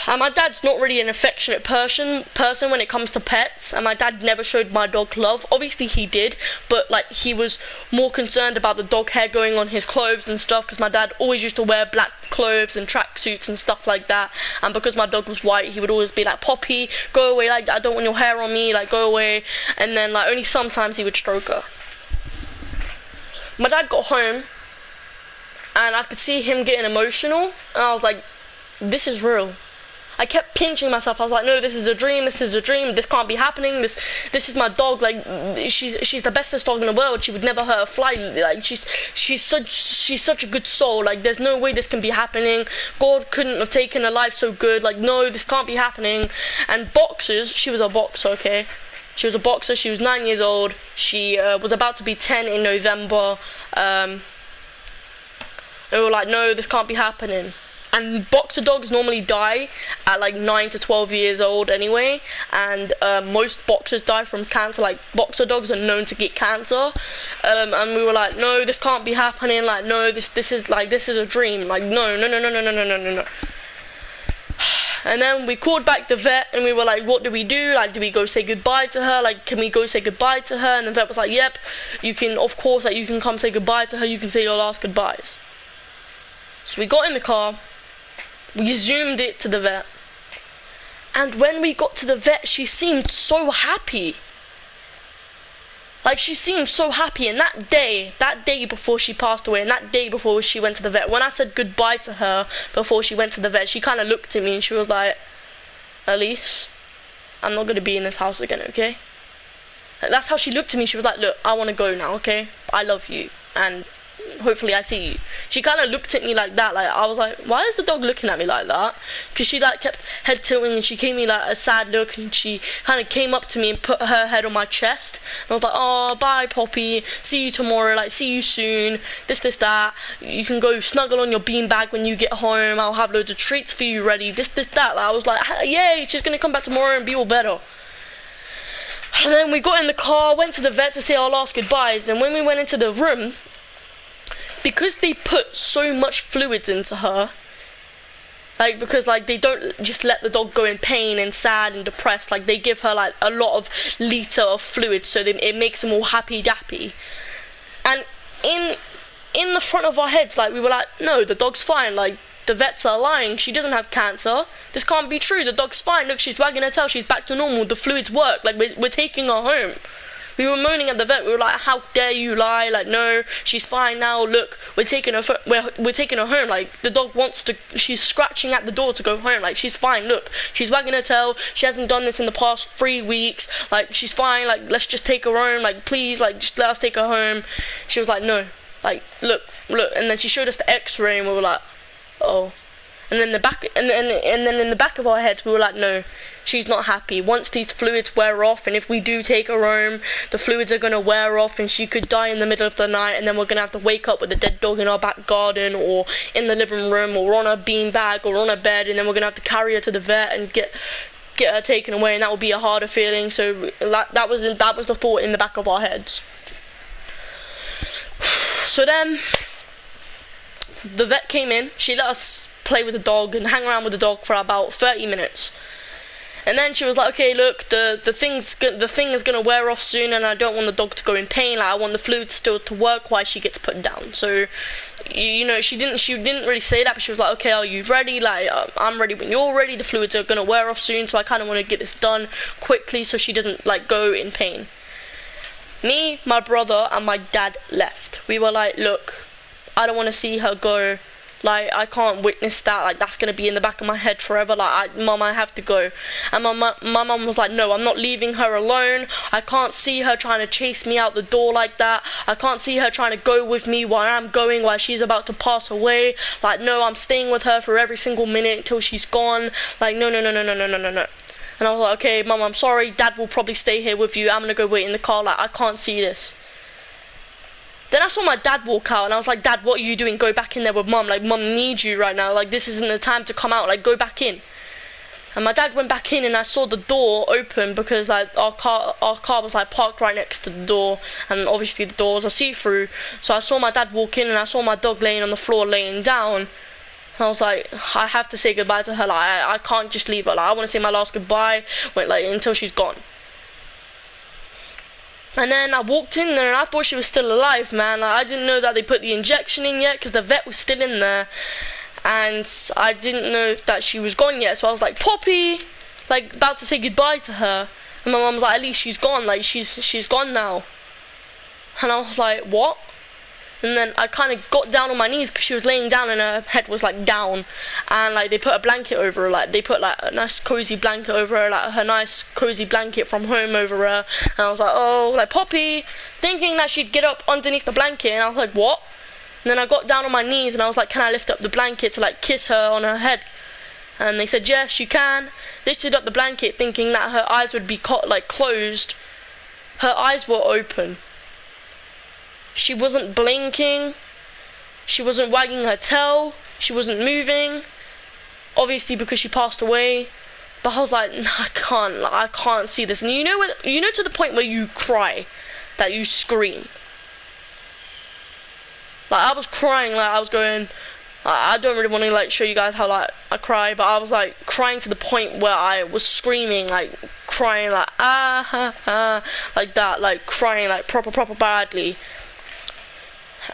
And my dad's not really an affectionate person when it comes to pets, and my dad never showed my dog love. Obviously he did, but like he was more concerned about the dog hair going on his clothes and stuff, because my dad always used to wear black clothes and tracksuits and stuff like that. And because my dog was white, he would always be like, Poppy, go away, like I don't want your hair on me, like go away. And then like only sometimes he would stroke her. My dad got home and I could see him getting emotional, and I was like, this is real. I kept pinching myself. I was like, no, this is a dream, this can't be happening, this is my dog, like she's the bestest dog in the world, she would never hurt a fly, like she's such a good soul, like there's no way this can be happening, God couldn't have taken a life so good, like no, this can't be happening. And boxers, she was a boxer, okay? She was a boxer, she was 9 years old, she was about to be 10 in November, and we were like, no, this can't be happening. And boxer dogs normally die at like 9 to 12 years old anyway, and most boxers die from cancer. Like boxer dogs are known to get cancer, and we were like, no, this can't be happening. Like no, this is a dream. Like no. And then we called back the vet, and we were like, what do we do? Like, do we go say goodbye to her? Like, can we go say goodbye to her? And the vet was like, yep, you can, of course, like you can come say goodbye to her. You can say your last goodbyes. So we got in the car. We zoomed it to the vet, and when we got to the vet, she seemed so happy. Like, she seemed so happy, and that day before she passed away, and that day before she went to the vet, when I said goodbye to her before she went to the vet, she kind of looked at me and she was like, Elise, I'm not going to be in this house again, okay? Like, that's how she looked at me. She was like, look, I want to go now, okay? I love you, and hopefully I see you. She kind of looked at me like that. Like, I was like, why is the dog looking at me like that? Because she like kept head tilting, and she gave me like a sad look, and she kind of came up to me and put her head on my chest, and I was like, oh, bye Poppy, see you tomorrow, like see you soon, this that, you can go snuggle on your beanbag when you get home, I'll have loads of treats for you ready, this that. Like, I was like, yay, she's gonna come back tomorrow and be all better. And then we got in the car, went to the vet to say our last goodbyes, and when we went into the room, because they put so much fluids into her, like, because like they don't just let the dog go in pain and sad and depressed, like they give her like a lot of liter of fluid, so it makes them all happy dappy. And in the front of our heads, like we were like, no, the dog's fine, like the vets are lying, she doesn't have cancer, this can't be true, the dog's fine, look, she's wagging her tail, she's back to normal, the fluids work, like we're taking her home. We were moaning at the vet. We were like, how dare you lie? Like, no, she's fine now. Look, we're taking her home. Like, the dog wants to, she's scratching at the door to go home. Like, she's fine. Look, she's wagging her tail. She hasn't done this in the past 3 weeks. Like, she's fine. Like, let's just take her home. Like, please, like, just let us take her home. She was like, no. Like, look. And then she showed us the X-ray, and we were like, oh. And then in the back of our heads, we were like, no. She's not happy. Once these fluids wear off, and if we do take her home, the fluids are going to wear off and she could die in the middle of the night, and then we're going to have to wake up with a dead dog in our back garden or in the living room or on a beanbag or on a bed, and then we're going to have to carry her to the vet and get her taken away, and that will be a harder feeling. So that was the thought in the back of our heads. So then the vet came in. She let us play with the dog and hang around with the dog for about 30 minutes. And then she was like, okay, look, the thing is gonna wear off soon, and I don't want the dog to go in pain. Like, I want the fluid still to work while she gets put down. So, you know, she didn't really say that, but she was like, okay, are you ready? Like, I'm ready when you're ready. The fluids are gonna wear off soon, so I kind of want to get this done quickly so she doesn't like go in pain. Me, my brother, and my dad left. We were like, look, I don't want to see her go. Like, I can't witness that. Like, that's gonna be in the back of my head forever. Like, Mum, I have to go. And my mum was like, no, I'm not leaving her alone. I can't see her trying to chase me out the door like that. I can't see her trying to go with me while I'm going, while she's about to pass away. Like, no, I'm staying with her for every single minute until she's gone. Like, no. And I was like, okay, Mum, I'm sorry. Dad will probably stay here with you. I'm gonna go wait in the car. Like, I can't see this. Then I saw my dad walk out, and I was like, Dad, what are you doing? Go back in there with Mum. Like, Mum needs you right now. Like, this isn't the time to come out. Like, go back in. And my dad went back in, and I saw the door open because, like, our car was, like, parked right next to the door, and obviously the door was a see-through. So I saw my dad walk in, and I saw my dog laying on the floor, laying down. And I was like, I have to say goodbye to her. Like, I can't just leave her. Like, I want to say my last goodbye, until she's gone. And then I walked in there and I thought she was still alive, man. Like, I didn't know that they put the injection in yet because the vet was still in there. And I didn't know that she was gone yet. So I was like, Poppy, like, about to say goodbye to her. And my mum was like, at least she's gone. Like, she's gone now. And I was like, what? And then I kind of got down on my knees because she was laying down and her head was like down, and like they put a blanket over her, like they put like a nice cozy blanket over her, like her nice cozy blanket from home over her. And I was like, oh, like Poppy, thinking that she'd get up underneath the blanket, and I was like, what? And then I got down on my knees and I was like, can I lift up the blanket to like kiss her on her head? And they said, yes, you can. Lifted up the blanket thinking that her eyes would be closed. Her eyes were open. She wasn't blinking, she wasn't wagging her tail, she wasn't moving, obviously because she passed away. But I was like, nah, I can't see this. And you know to the point where you cry, that you scream. Like, I was crying, like I was going, I don't really want to like show you guys how like I cry, but I was like crying to the point where I was screaming, like crying like ah ha ha, like that, like crying like proper badly.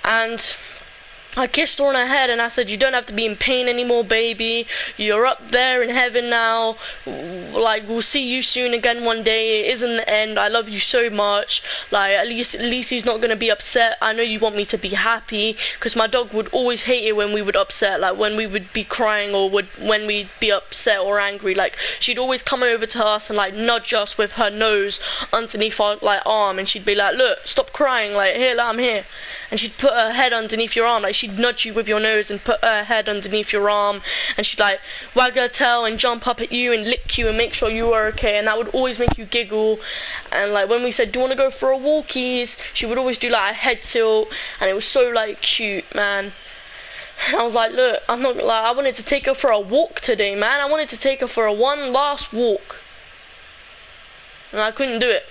And I kissed her on her head and I said, you don't have to be in pain anymore, baby. You're up there in heaven now. Like, we'll see you soon again one day. It isn't the end. I love you so much. Like, at least he's not going to be upset. I know you want me to be happy, because my dog would always hate it when we would upset, like when we would be crying or when we'd be upset or angry. Like, she'd always come over to us and like nudge us with her nose underneath our like arm, and she'd be like, look, stop crying, like, here, I'm here. And she'd put her head underneath your arm, like she'd nudge you with your nose and put her head underneath your arm, and she'd like wag her tail and jump up at you and lick you and make sure you were okay, and that would always make you giggle. And like when we said, do you want to go for a walkies, she would always do like a head tilt, and it was so like cute, man. And I was like, look, I'm not like, I wanted to take her for a walk today, man. I wanted to take her for a one last walk, and I couldn't do it.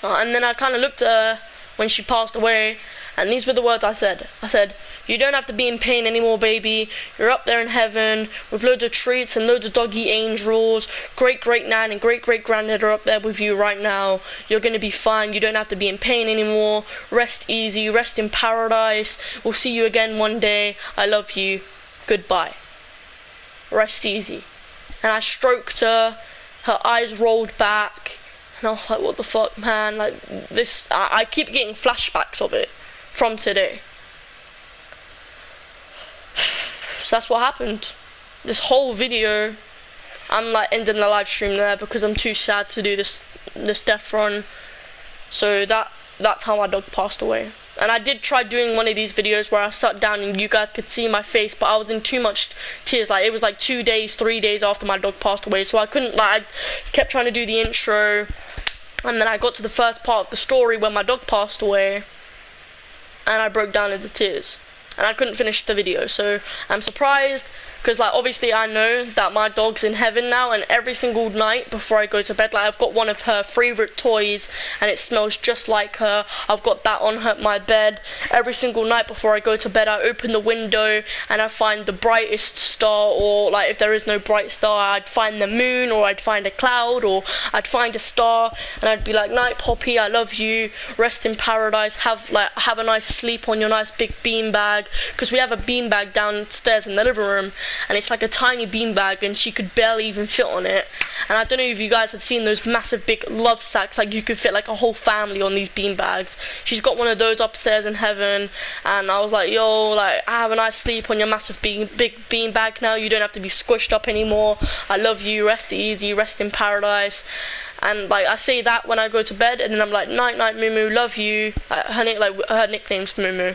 And then I kind of looked at her when she passed away, and these were the words I said. I said, you don't have to be in pain anymore, baby. You're up there in heaven with loads of treats and loads of doggy angels. Great-great-nan and great-great-granddad are up there with you right now. You're going to be fine. You don't have to be in pain anymore. Rest easy. Rest in paradise. We'll see you again one day. I love you. Goodbye. Rest easy. And I stroked her. Her eyes rolled back. And I was like, what the fuck, man? Like, this, I keep getting flashbacks of it from today. So that's what happened. This whole video, I'm like ending the live stream there because I'm too sad to do this death run. So that's how my dog passed away. And I did try doing one of these videos where I sat down and you guys could see my face, but I was in too much tears. Like, it was like 2 days, 3 days after my dog passed away, so I couldn't, like, I kept trying to do the intro, and then I got to the first part of the story when my dog passed away, and I broke down into tears, and I couldn't finish the video. So I'm surprised, because like obviously I know that my dog's in heaven now, and every single night before I go to bed, like I've got one of her favorite toys and it smells just like her. I've got that on my bed. Every single night before I go to bed, I open the window and I find the brightest star, or like if there is no bright star, I'd find the moon, or I'd find a cloud, or I'd find a star, and I'd be like, night Poppy, I love you, rest in paradise, have a nice sleep on your nice big beanbag, because we have a beanbag downstairs in the living room, and it's like a tiny beanbag and she could barely even fit on it. And I don't know if you guys have seen those massive big love sacks, like you could fit like a whole family on these bean bags. She's got one of those upstairs in heaven, and I was like, yo, like, have a nice sleep on your massive big bean bag now. You don't have to be squished up anymore. I love you, rest easy, rest in paradise. And like I say that when I go to bed, and then I'm like, night night Moo, love you. Her nickname's Moo.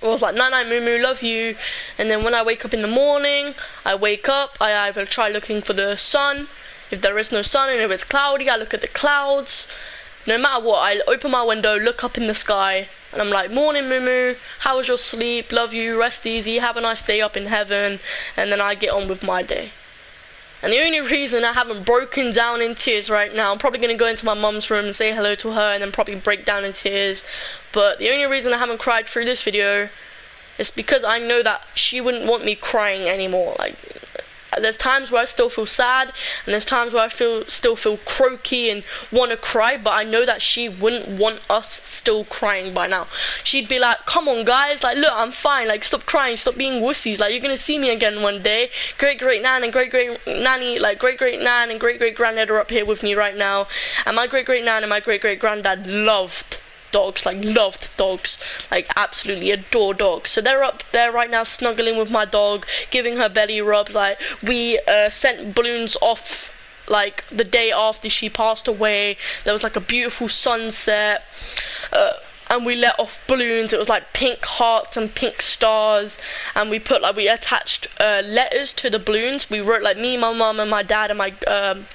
I was like, night night Moo, love you. And then when I wake up in the morning, I wake up, I either try looking for the sun. If there is no sun and if it's cloudy, I look at the clouds. No matter what, I open my window, look up in the sky, and I'm like, morning Moo, how was your sleep? Love you, rest easy, have a nice day up in heaven. And then I get on with my day. And the only reason I haven't broken down in tears right now, I'm probably going to go into my mum's room and say hello to her and then probably break down in tears. But the only reason I haven't cried through this video is because I know that she wouldn't want me crying anymore. Like, there's times where I still feel sad, and there's times where I still feel croaky and want to cry, but I know that she wouldn't want us still crying by now. She'd be like, come on guys, like, look, I'm fine, like, stop crying, stop being wussies, like, you're gonna see me again one day. Great nan and great nanny, like, great nan and great granddad are up here with me right now, and my great nan and my great granddad loved dogs, like absolutely adore dogs. So they're up there right now snuggling with my dog, giving her belly rubs. Like, we sent balloons off like the day after she passed away. There was like a beautiful sunset, and we let off balloons. It was like pink hearts and pink stars, and we attached letters to the balloons. We wrote, like, me, my mum and my dad and my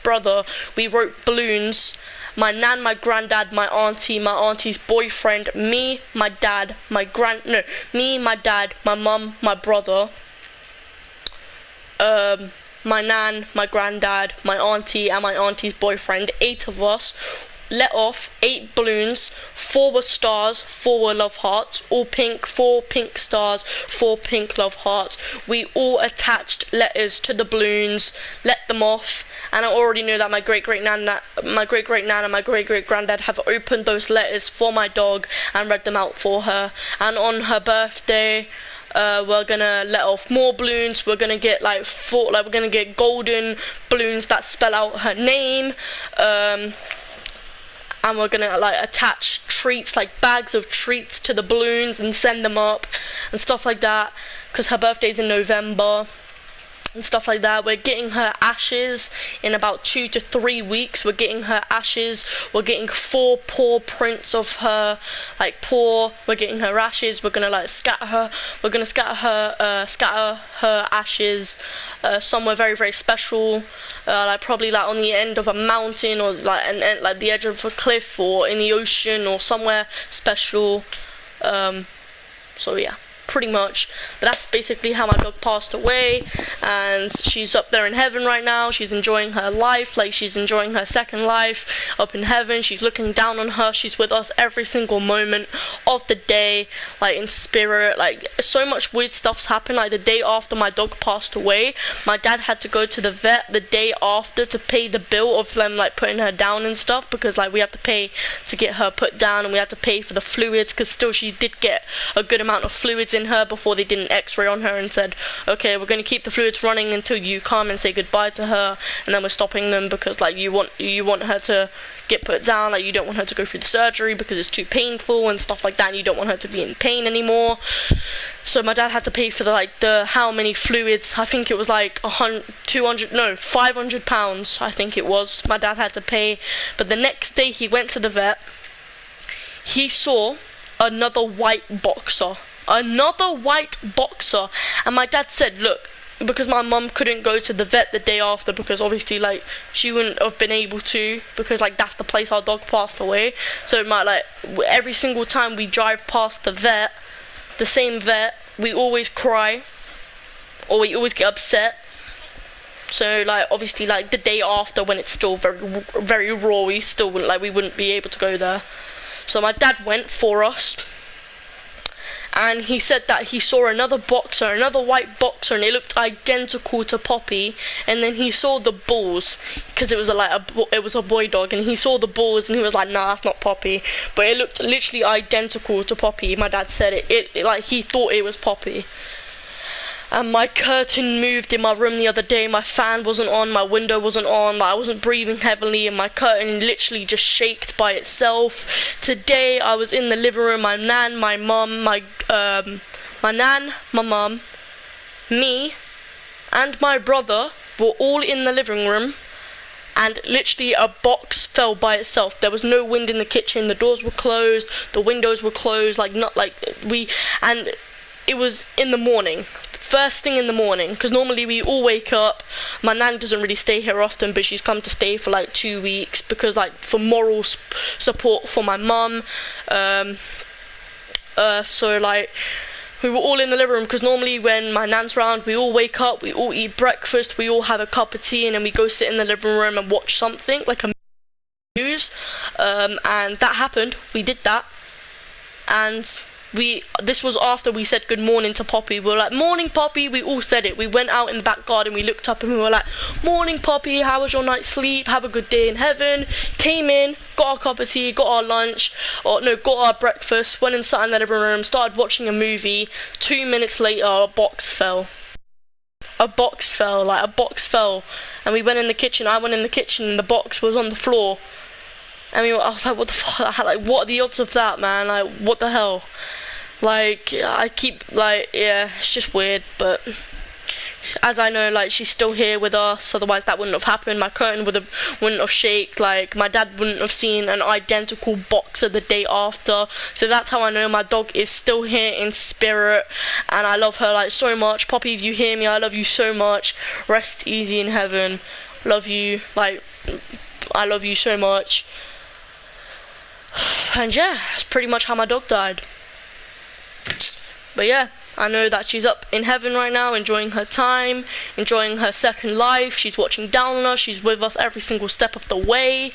brother, we wrote balloons. My nan, my granddad, my auntie's boyfriend, me, my dad, my dad, my mum, my brother, my nan, my granddad, my auntie, and my auntie's boyfriend. 8 of us let off 8 balloons. 4 were stars, 4 were love hearts, all pink. 4 pink stars, 4 pink love hearts. We all attached letters to the balloons, let them off. And I already know that my great nan and my great granddad have opened those letters for my dog and read them out for her. And on her birthday, we're gonna let off more balloons. We're gonna get we're gonna get golden balloons that spell out her name. And we're gonna attach treats, like bags of treats, to the balloons and send them up and stuff like that, because her birthday's in November. And stuff like that. We're getting her ashes in about 2 to 3 weeks. We're getting her ashes. We're getting 4 paw prints of her, like paw. We're getting her ashes. We're gonna scatter her. We're gonna scatter her ashes somewhere very, very special. Probably on the end of a mountain, or like the edge of a cliff, or in the ocean, or somewhere special. So yeah, pretty much. But that's basically how my dog passed away, and she's up there in heaven right now. She's enjoying her life, like she's enjoying her second life up in heaven. She's looking down on her. She's with us every single moment of the day, like in spirit. Like, so much weird stuff's happened. Like, the day after my dog passed away, my dad had to go to the vet the day after to pay the bill of them putting her down and stuff, because we have to pay to get her put down, and we had to pay for the fluids, because still she did get a good amount of fluids in her before they did an x-ray on her and said, okay, we're going to keep the fluids running until you come and say goodbye to her, and then we're stopping them because you want her to get put down. Like, you don't want her to go through the surgery because it's too painful and stuff like that, and you don't want her to be in pain anymore. So my dad had to pay for the how many fluids. I think it was 500 pounds, I think it was, my dad had to pay. But the next day he went to the vet, he saw another white boxer, and my dad said, look, because my mum couldn't go to the vet the day after, because obviously she wouldn't have been able to, because that's the place our dog passed away. So every single time we drive past the vet, the same vet, we always cry, or we always get upset. So obviously the day after, when it's still very, very raw, we still wouldn't we wouldn't be able to go there. So my dad went for us, and he said that he saw another white boxer, and it looked identical to Poppy. And then he saw the balls, because it was it was a boy dog, and he saw the balls, and he was like, nah, that's not Poppy. But it looked literally identical to Poppy. My dad said it he thought it was Poppy. And my curtain moved in my room the other day. My fan wasn't on, my window wasn't on, like I wasn't breathing heavily, and my curtain literally just shaked by itself. Today I was in the living room. My nan, my mum, my nan, my mum, me, and my brother were all in the living room, and literally a box fell by itself. There was no wind in the kitchen. The doors were closed, the windows were closed. And it was in the morning. First thing in the morning, because normally we all wake up. My nan doesn't really stay here often, but she's come to stay for like 2 weeks because like for moral support for my mum. So like we were all in the living room because normally when my nan's around, we all wake up, we all eat breakfast, we all have a cup of tea, and then we go sit in the living room and watch something like a news. And that happened. We did that, and this was after we said good morning to Poppy. We were like, morning Poppy, we all said it. We went out in the back garden, we looked up and we were like, morning Poppy, how was your night's sleep? Have a good day in heaven. Came in, got our cup of tea, got our lunch, got our breakfast, went and sat in the living room, started watching a movie. 2 minutes later, a box fell, and we went in the kitchen. I went in the kitchen and the box was on the floor. I was like, what the fuck? Like, what are the odds of that, man? Like, what the hell? Like, it's just weird, but as I know, like, she's still here with us, otherwise that wouldn't have happened. My curtain wouldn't have shaked, like, my dad wouldn't have seen an identical boxer the day after, so that's how I know my dog is still here in spirit, and I love her, like, so much. Poppy, if you hear me, I love you so much. Rest easy in heaven. Love you, like, I love you so much. And yeah, that's pretty much how my dog died. But yeah, I know that she's up in heaven right now, enjoying her time, enjoying her second life. She's watching down on us, she's with us every single step of the way.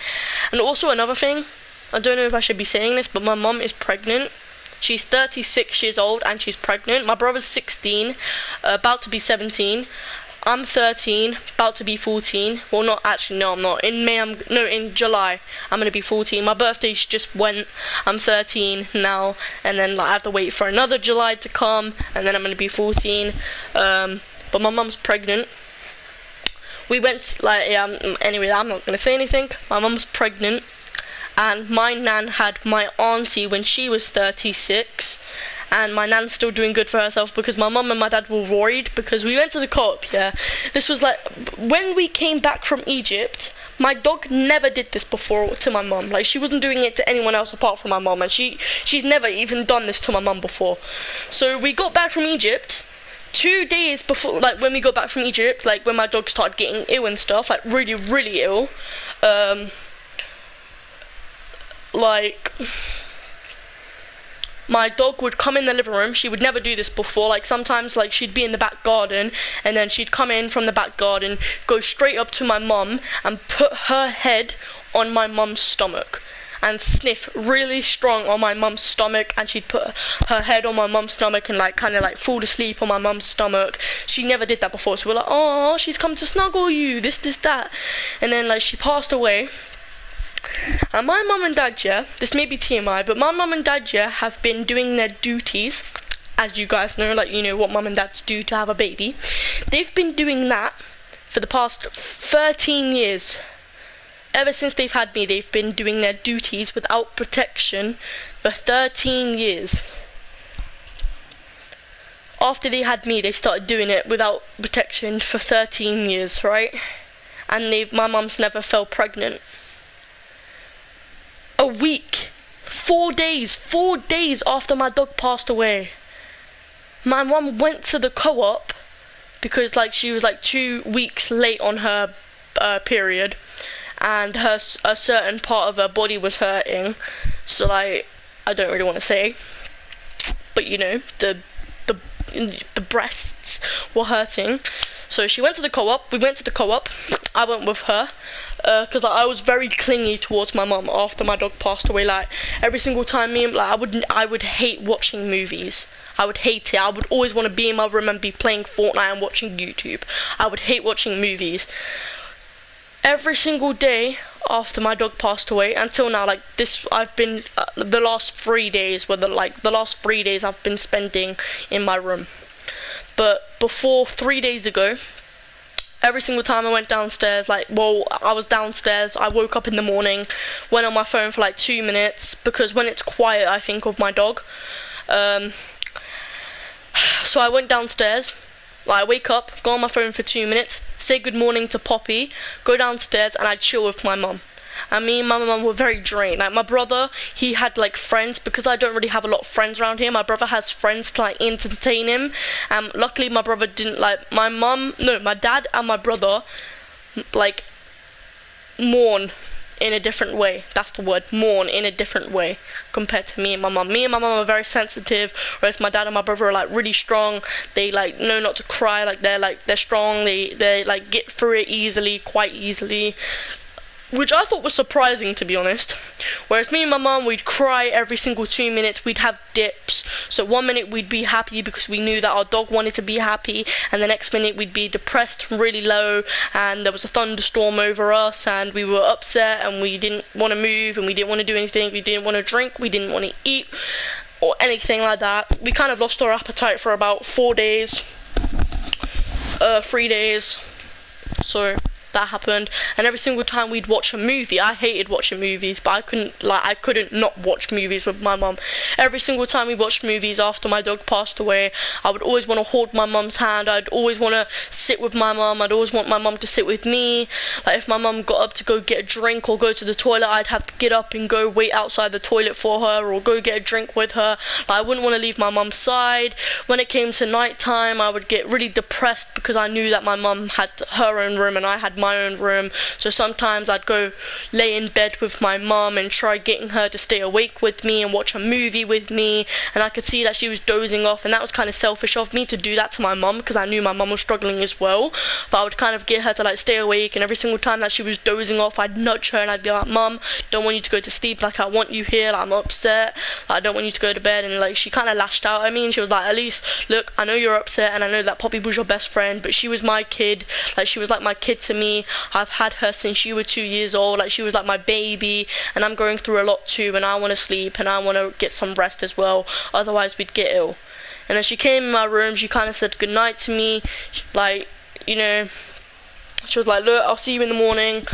And also another thing, I don't know if I should be saying this, but my mum is pregnant. She's 36 years old and she's pregnant. My brother's 16, about to be 17. I'm 13, about to be 14. Well, not actually, no, I'm not. In July, I'm gonna be 14. My birthday's just went. I'm 13 now, and then like I have to wait for another July to come, and then I'm gonna be 14. But my mum's pregnant. We went anyway, I'm not gonna say anything. My mum's pregnant, and my nan had my auntie when she was 36. And my nan's still doing good for herself because my mum and my dad were worried because we went to the co-op, yeah. This was like, when we came back from Egypt, my dog never did this before to my mum. Like, she wasn't doing it to anyone else apart from my mum, and she's never even done this to my mum before. So we got back from Egypt, 2 days before, like, when we got back from Egypt, like, when my dog started getting ill and stuff, like, really, really ill, my dog would come in the living room. She would never do this before. Like, sometimes, like, she'd be in the back garden, and then she'd come in from the back garden, go straight up to my mum, and put her head on my mum's stomach, and sniff really strong on my mum's stomach, and she'd put her head on my mum's stomach and, like, kind of, like, fall asleep on my mum's stomach. She never did that before, so we're like, oh, she's come to snuggle you, this, that. And then, like, she passed away. And my mum and dad, yeah, this may be TMI, but my mum and dad, yeah, have been doing their duties, as you guys know, like, you know what mum and dads do to have a baby. They've been doing that for the past 13 years. Ever since they've had me, they've been doing their duties without protection for 13 years. After they had me, they started doing it without protection for 13 years, right? And my mum's never fell pregnant. A week, 4 days after my dog passed away, my mum went to the co-op because, like, she was like 2 weeks late on her period, and a certain part of her body was hurting. So, like, I don't really want to say, but you know, the breasts were hurting. So she went to the co-op. We went to the co-op. I went with her. Because like, I was very clingy towards my mum after my dog passed away. Like, every single time I would hate watching movies. I would hate it. I would always want to be in my room and be playing Fortnite and watching YouTube. I would hate watching movies. Every single day after my dog passed away until now, like this, I've been the last 3 days were the last 3 days I've been spending in my room. But before 3 days ago, every single time I went downstairs, I was downstairs, I woke up in the morning, went on my phone for like 2 minutes, because when it's quiet, I think of my dog. So I went downstairs, I wake up, go on my phone for 2 minutes, say good morning to Poppy, go downstairs, and I chill with my mum. And me and my mum were very drained. Like, my brother, he had like friends, because I don't really have a lot of friends around here. My brother has friends to like entertain him. Luckily my brother didn't like my dad and my brother like mourn in a different way. That's the word, mourn in a different way compared to me and my mum. Me and my mum are very sensitive, whereas my dad and my brother are like really strong. They like know not to cry. They're strong. They like get through it quite easily, which I thought was surprising, to be honest. Whereas me and my mum, we'd cry every single 2 minutes. We'd have dips. So 1 minute we'd be happy because we knew that our dog wanted to be happy, and the next minute we'd be depressed, really low, and there was a thunderstorm over us, and we were upset, and we didn't want to move, and we didn't want to do anything. We didn't want to drink, we didn't want to eat, or anything like that. We kind of lost our appetite for about 4 days, 3 days. So that happened. And every single time we'd watch a movie, I hated watching movies, but I couldn't not watch movies with my mum. Every single time we watched movies after my dog passed away, I would always want to hold my mum's hand. I'd always want to sit with my mum. I'd always want my mum to sit with me. Like, if my mum got up to go get a drink or go to the toilet, I'd have to get up and go wait outside the toilet for her, or go get a drink with her. Like, I wouldn't want to leave my mum's side. When it came to night time, I would get really depressed because I knew that my mum had her own room and I had my own room. So sometimes I'd go lay in bed with my mum and try getting her to stay awake with me and watch a movie with me, and I could see that she was dozing off, and that was kind of selfish of me to do that to my mum, because I knew my mum was struggling as well. But I would kind of get her to like stay awake, and every single time that she was dozing off, I'd nudge her and I'd be like, "Mum, don't want you to go to sleep, like I want you here, like I'm upset, like, I don't want you to go to bed." And like she kind of lashed out at me, and she was like, "At least, look, I know you're upset, and I know that Poppy was your best friend, but she was my kid, like she was like my kid to me. I've had her since you were 2 years old, like she was like my baby, and I'm going through a lot too, and I want to sleep, and I want to get some rest as well, otherwise we'd get ill." And then she came in my room, she kind of said goodnight to me, like, you know, she was like, "Look, I'll see you in the morning."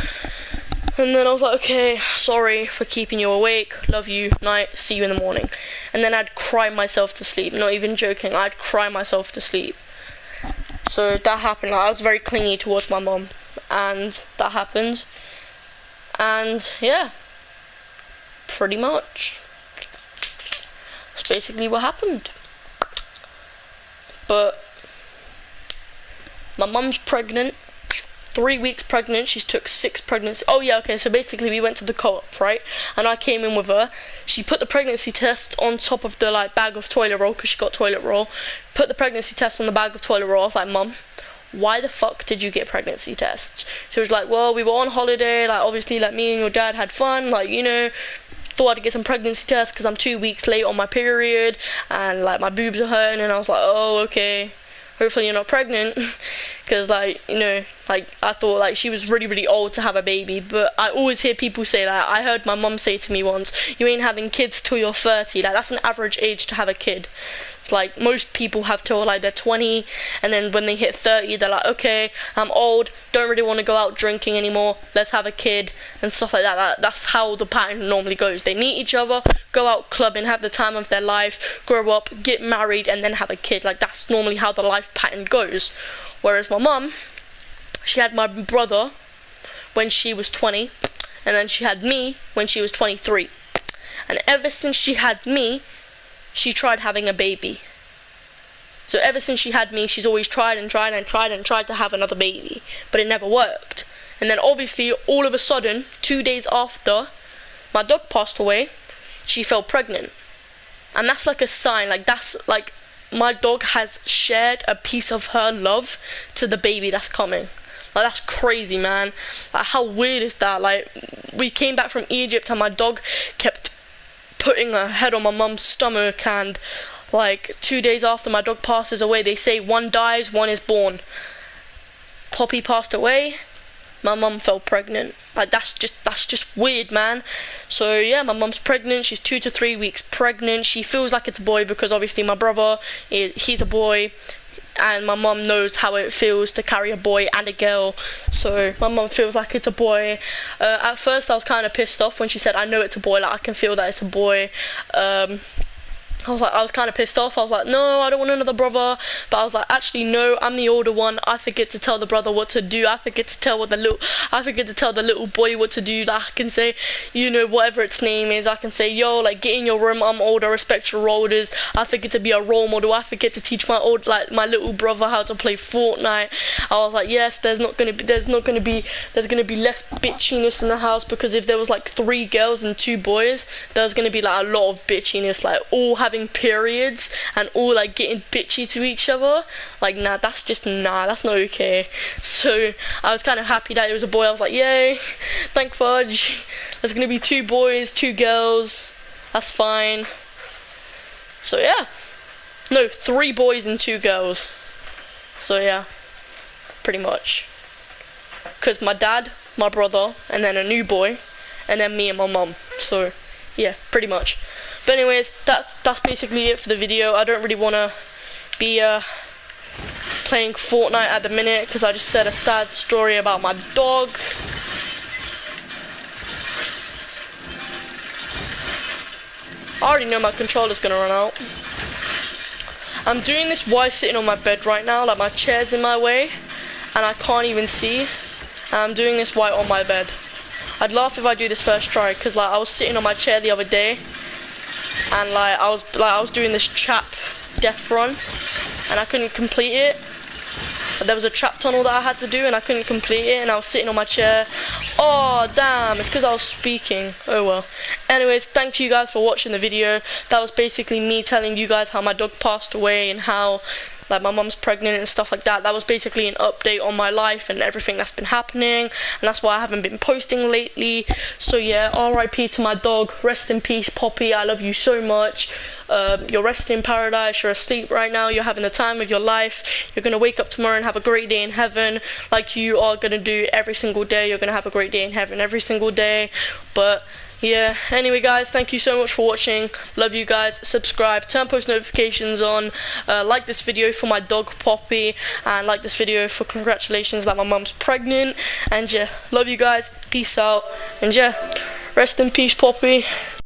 And then I was like, "Okay, sorry for keeping you awake, love you, night, see you in the morning." And then I'd cry myself to sleep, not even joking, I'd cry myself to sleep. So that happened. Like, I was very clingy towards my mom, and that happened. And yeah, pretty much that's basically what happened. But my mum's pregnant, 3 weeks pregnant. She took 6 pregnancies. Oh yeah, okay, so basically we went to the co-op, right? And I came in with her. She put the pregnancy test on top of the like bag of toilet roll, because she got toilet roll. Put the pregnancy test on the bag of toilet roll. I was like, "Mum, why the fuck did you get pregnancy tests?" She was like, "Well, we were on holiday, like obviously like me and your dad had fun, like, you know, thought I'd get some pregnancy tests because I'm 2 weeks late on my period, and like my boobs are hurting." And I was like, "Oh, okay, hopefully you're not pregnant," because like, you know, like I thought like she was really really old to have a baby. But I always hear people say that. I heard my mum say to me once, "You ain't having kids till you're 30, like that's an average age to have a kid." Like, most people have till like they're 20, and then when they hit 30, they're like, "Okay, I'm old, don't really want to go out drinking anymore, let's have a kid," and stuff like that. That's how the pattern normally goes. They meet each other, go out clubbing, have the time of their life, grow up, get married, and then have a kid. Like, that's normally how the life pattern goes. Whereas my mum, she had my brother when she was 20, and then she had me when she was 23. And ever since she had me, she tried having a baby. So ever since she had me, she's always tried to have another baby, but it never worked. And then obviously, all of a sudden, 2 days after my dog passed away, she fell pregnant. And that's like a sign, like that's like my dog has shared a piece of her love to the baby that's coming. Like, that's crazy, man. Like, how weird is that? Like, we came back from Egypt and my dog kept putting her head on my mum's stomach, and like 2 days after my dog passes away, they say one dies, one is born. Poppy passed away, my mum fell pregnant. Like, that's just weird, man. So yeah, my mum's pregnant. She's 2 to 3 weeks pregnant. She feels like it's a boy because obviously my brother, he's a boy, and my mum knows how it feels to carry a boy and a girl, so my mum feels like it's a boy. At first I was kind of pissed off when she said I know it's a boy, like I can feel that it's a boy. I was kind of pissed off. I was like, no, I don't want another brother. But I was like, actually, no, I'm the older one. I forget to tell the brother what to do. I forget to tell the little boy what to do. Like, I can say, you know, whatever its name is. I can say, yo, like, get in your room. I'm older. Respect your elders. I forget to be a role model. I forget to teach my little brother how to play Fortnite. I was like, yes, there's gonna be less bitchiness in the house, because if there was like 3 girls and 2 boys, there's gonna be like a lot of bitchiness, like all having periods and all like getting bitchy to each other. Like, nah, that's not okay. So I was kind of happy that it was a boy. I was like, yay, thank fudge. There's gonna be 2 boys, 2 girls. That's fine. So yeah, no, 3 boys and 2 girls. So yeah, pretty much. Cause my dad, my brother, and then a new boy, and then me and my mum. So yeah, pretty much. But anyways, that's basically it for the video. I don't really want to be playing Fortnite at the minute, because I just said a sad story about my dog. I already know my controller's gonna run out. I'm doing this while sitting on my bed right now, like my chair's in my way and I can't even see, and I'm doing this while on my bed. I'd laugh if I do this first try, because like I was sitting on my chair the other day and like I was doing this trap death run and I couldn't complete it. There was a trap tunnel that I had to do and I couldn't complete it, and I was sitting on my chair. Oh damn, it's because I was speaking. Oh well. Anyways, thank you guys for watching the video. That was basically me telling you guys how my dog passed away and how like my mum's pregnant and stuff like that. That was basically an update on my life and everything that's been happening, and that's why I haven't been posting lately. So yeah, RIP to my dog. Rest in peace, Poppy. I love you so much. You're resting in paradise. You're asleep right now. You're having the time of your life. You're gonna wake up tomorrow and have a great day in heaven, like you are gonna do every single day. You're gonna have a great day in heaven every single day. But yeah, anyway guys, thank you so much for watching. Love you guys. Subscribe, turn post notifications on, like this video for my dog Poppy, and like this video for congratulations that my mum's pregnant. And yeah, love you guys, peace out, and yeah, rest in peace Poppy.